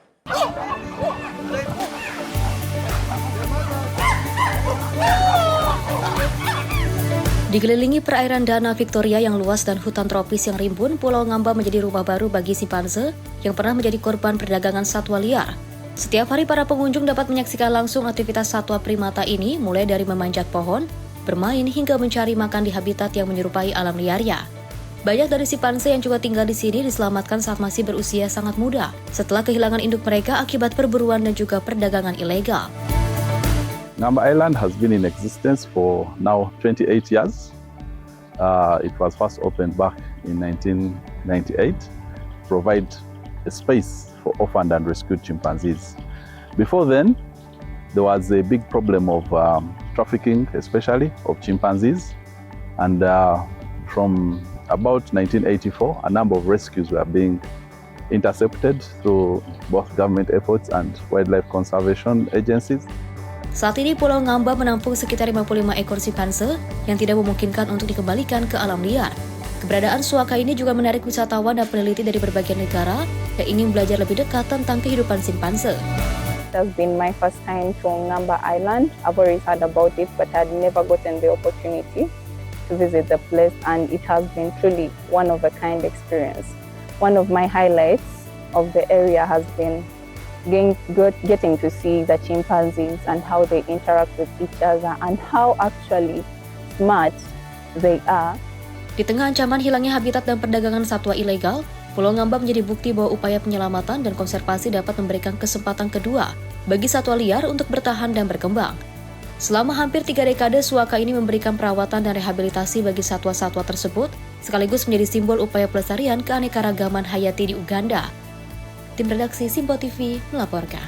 Dikelilingi perairan Danau Victoria yang luas dan hutan tropis yang rimbun, Pulau Ngamba menjadi rumah baru bagi simpanse yang pernah menjadi korban perdagangan satwa liar. Setiap hari para pengunjung dapat menyaksikan langsung aktivitas satwa primata ini, mulai dari memanjat pohon, bermain, hingga mencari makan di habitat yang menyerupai alam liarnya. Banyak dari simpanse yang juga tinggal di sini diselamatkan saat masih berusia sangat muda, setelah kehilangan induk mereka akibat perburuan dan juga perdagangan ilegal. Ngamba Island has been in existence for now 28 years. It was first opened back in 1998 to provide a space for orphaned and rescued chimpanzees. Before then, there was a big problem of trafficking, especially of chimpanzees. And from about 1984, a number of rescues were being intercepted through both government efforts and wildlife conservation agencies. Saat ini Pulau Ngamba menampung sekitar 55 ekor simpanse yang tidak memungkinkan untuk dikembalikan ke alam liar. Keberadaan suaka ini juga menarik wisatawan dan peneliti dari berbagai negara yang ingin belajar lebih dekat tentang kehidupan simpanse. It has been my first time to Ngamba Island. I've always heard about it, but I'd never gotten the opportunity to visit the place, and it has been truly one of a kind experience. One of my highlights of the area has been getting to see the chimpanzees and how they interact with each other and how actually smart they are. Di tengah ancaman hilangnya habitat dan perdagangan satwa ilegal, Pulau Ngamba menjadi bukti bahwa upaya penyelamatan dan konservasi dapat memberikan kesempatan kedua bagi satwa liar untuk bertahan dan berkembang. Selama hampir 3 dekade, suaka ini memberikan perawatan dan rehabilitasi bagi satwa-satwa tersebut, sekaligus menjadi simbol upaya pelestarian keanekaragaman hayati di Uganda. Tim redaksi Simpo TV melaporkan.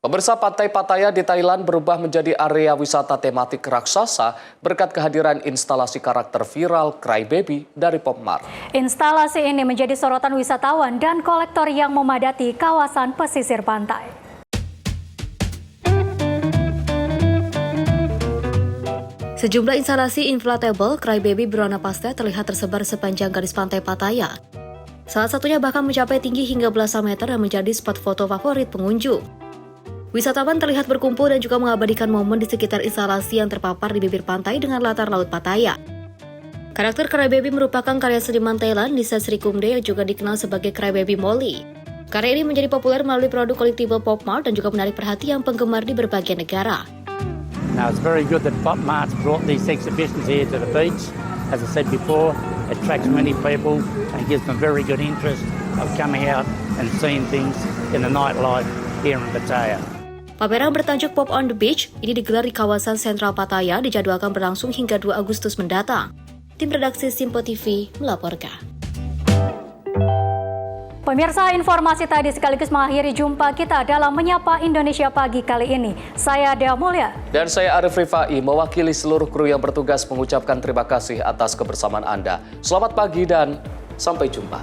Pemirsa, Pantai Pattaya di Thailand berubah menjadi area wisata tematik raksasa berkat kehadiran instalasi karakter viral Crybaby dari Pop Mart. Instalasi ini menjadi sorotan wisatawan dan kolektor yang memadati kawasan pesisir pantai. Sejumlah instalasi inflatable Crybaby berwarna pastel terlihat tersebar sepanjang garis pantai Pattaya. Salah satunya bahkan mencapai tinggi hingga belasan meter dan menjadi spot foto favorit pengunjung. Wisatawan terlihat berkumpul dan juga mengabadikan momen di sekitar instalasi yang terpapar di bibir pantai dengan latar laut Pattaya. Karakter Crybaby merupakan karya seniman Thailand Nisa Srikumde yang juga dikenal sebagai Crybaby Molly. Karya ini menjadi populer melalui produk collectible Pop Mart dan juga menarik perhatian penggemar di berbagai negara. Now, it's very good that Pop Mart's brought these exhibitions here to the beach. As I said before, it attracts many people and gives them very good interest of coming out and seeing things in the nightlife here in Pattaya. Pameran bertajuk Pop on the Beach ini digelar di kawasan sentral Pattaya, dijadwalkan berlangsung hingga 2 Agustus mendatang. Tim redaksi Simpo TV melaporkan. Pemirsa, informasi tadi sekaligus mengakhiri jumpa kita dalam Menyapa Indonesia Pagi kali ini. Saya Dea Mulya. Dan saya Arif Rifai, mewakili seluruh kru yang bertugas mengucapkan terima kasih atas kebersamaan Anda. Selamat pagi dan sampai jumpa.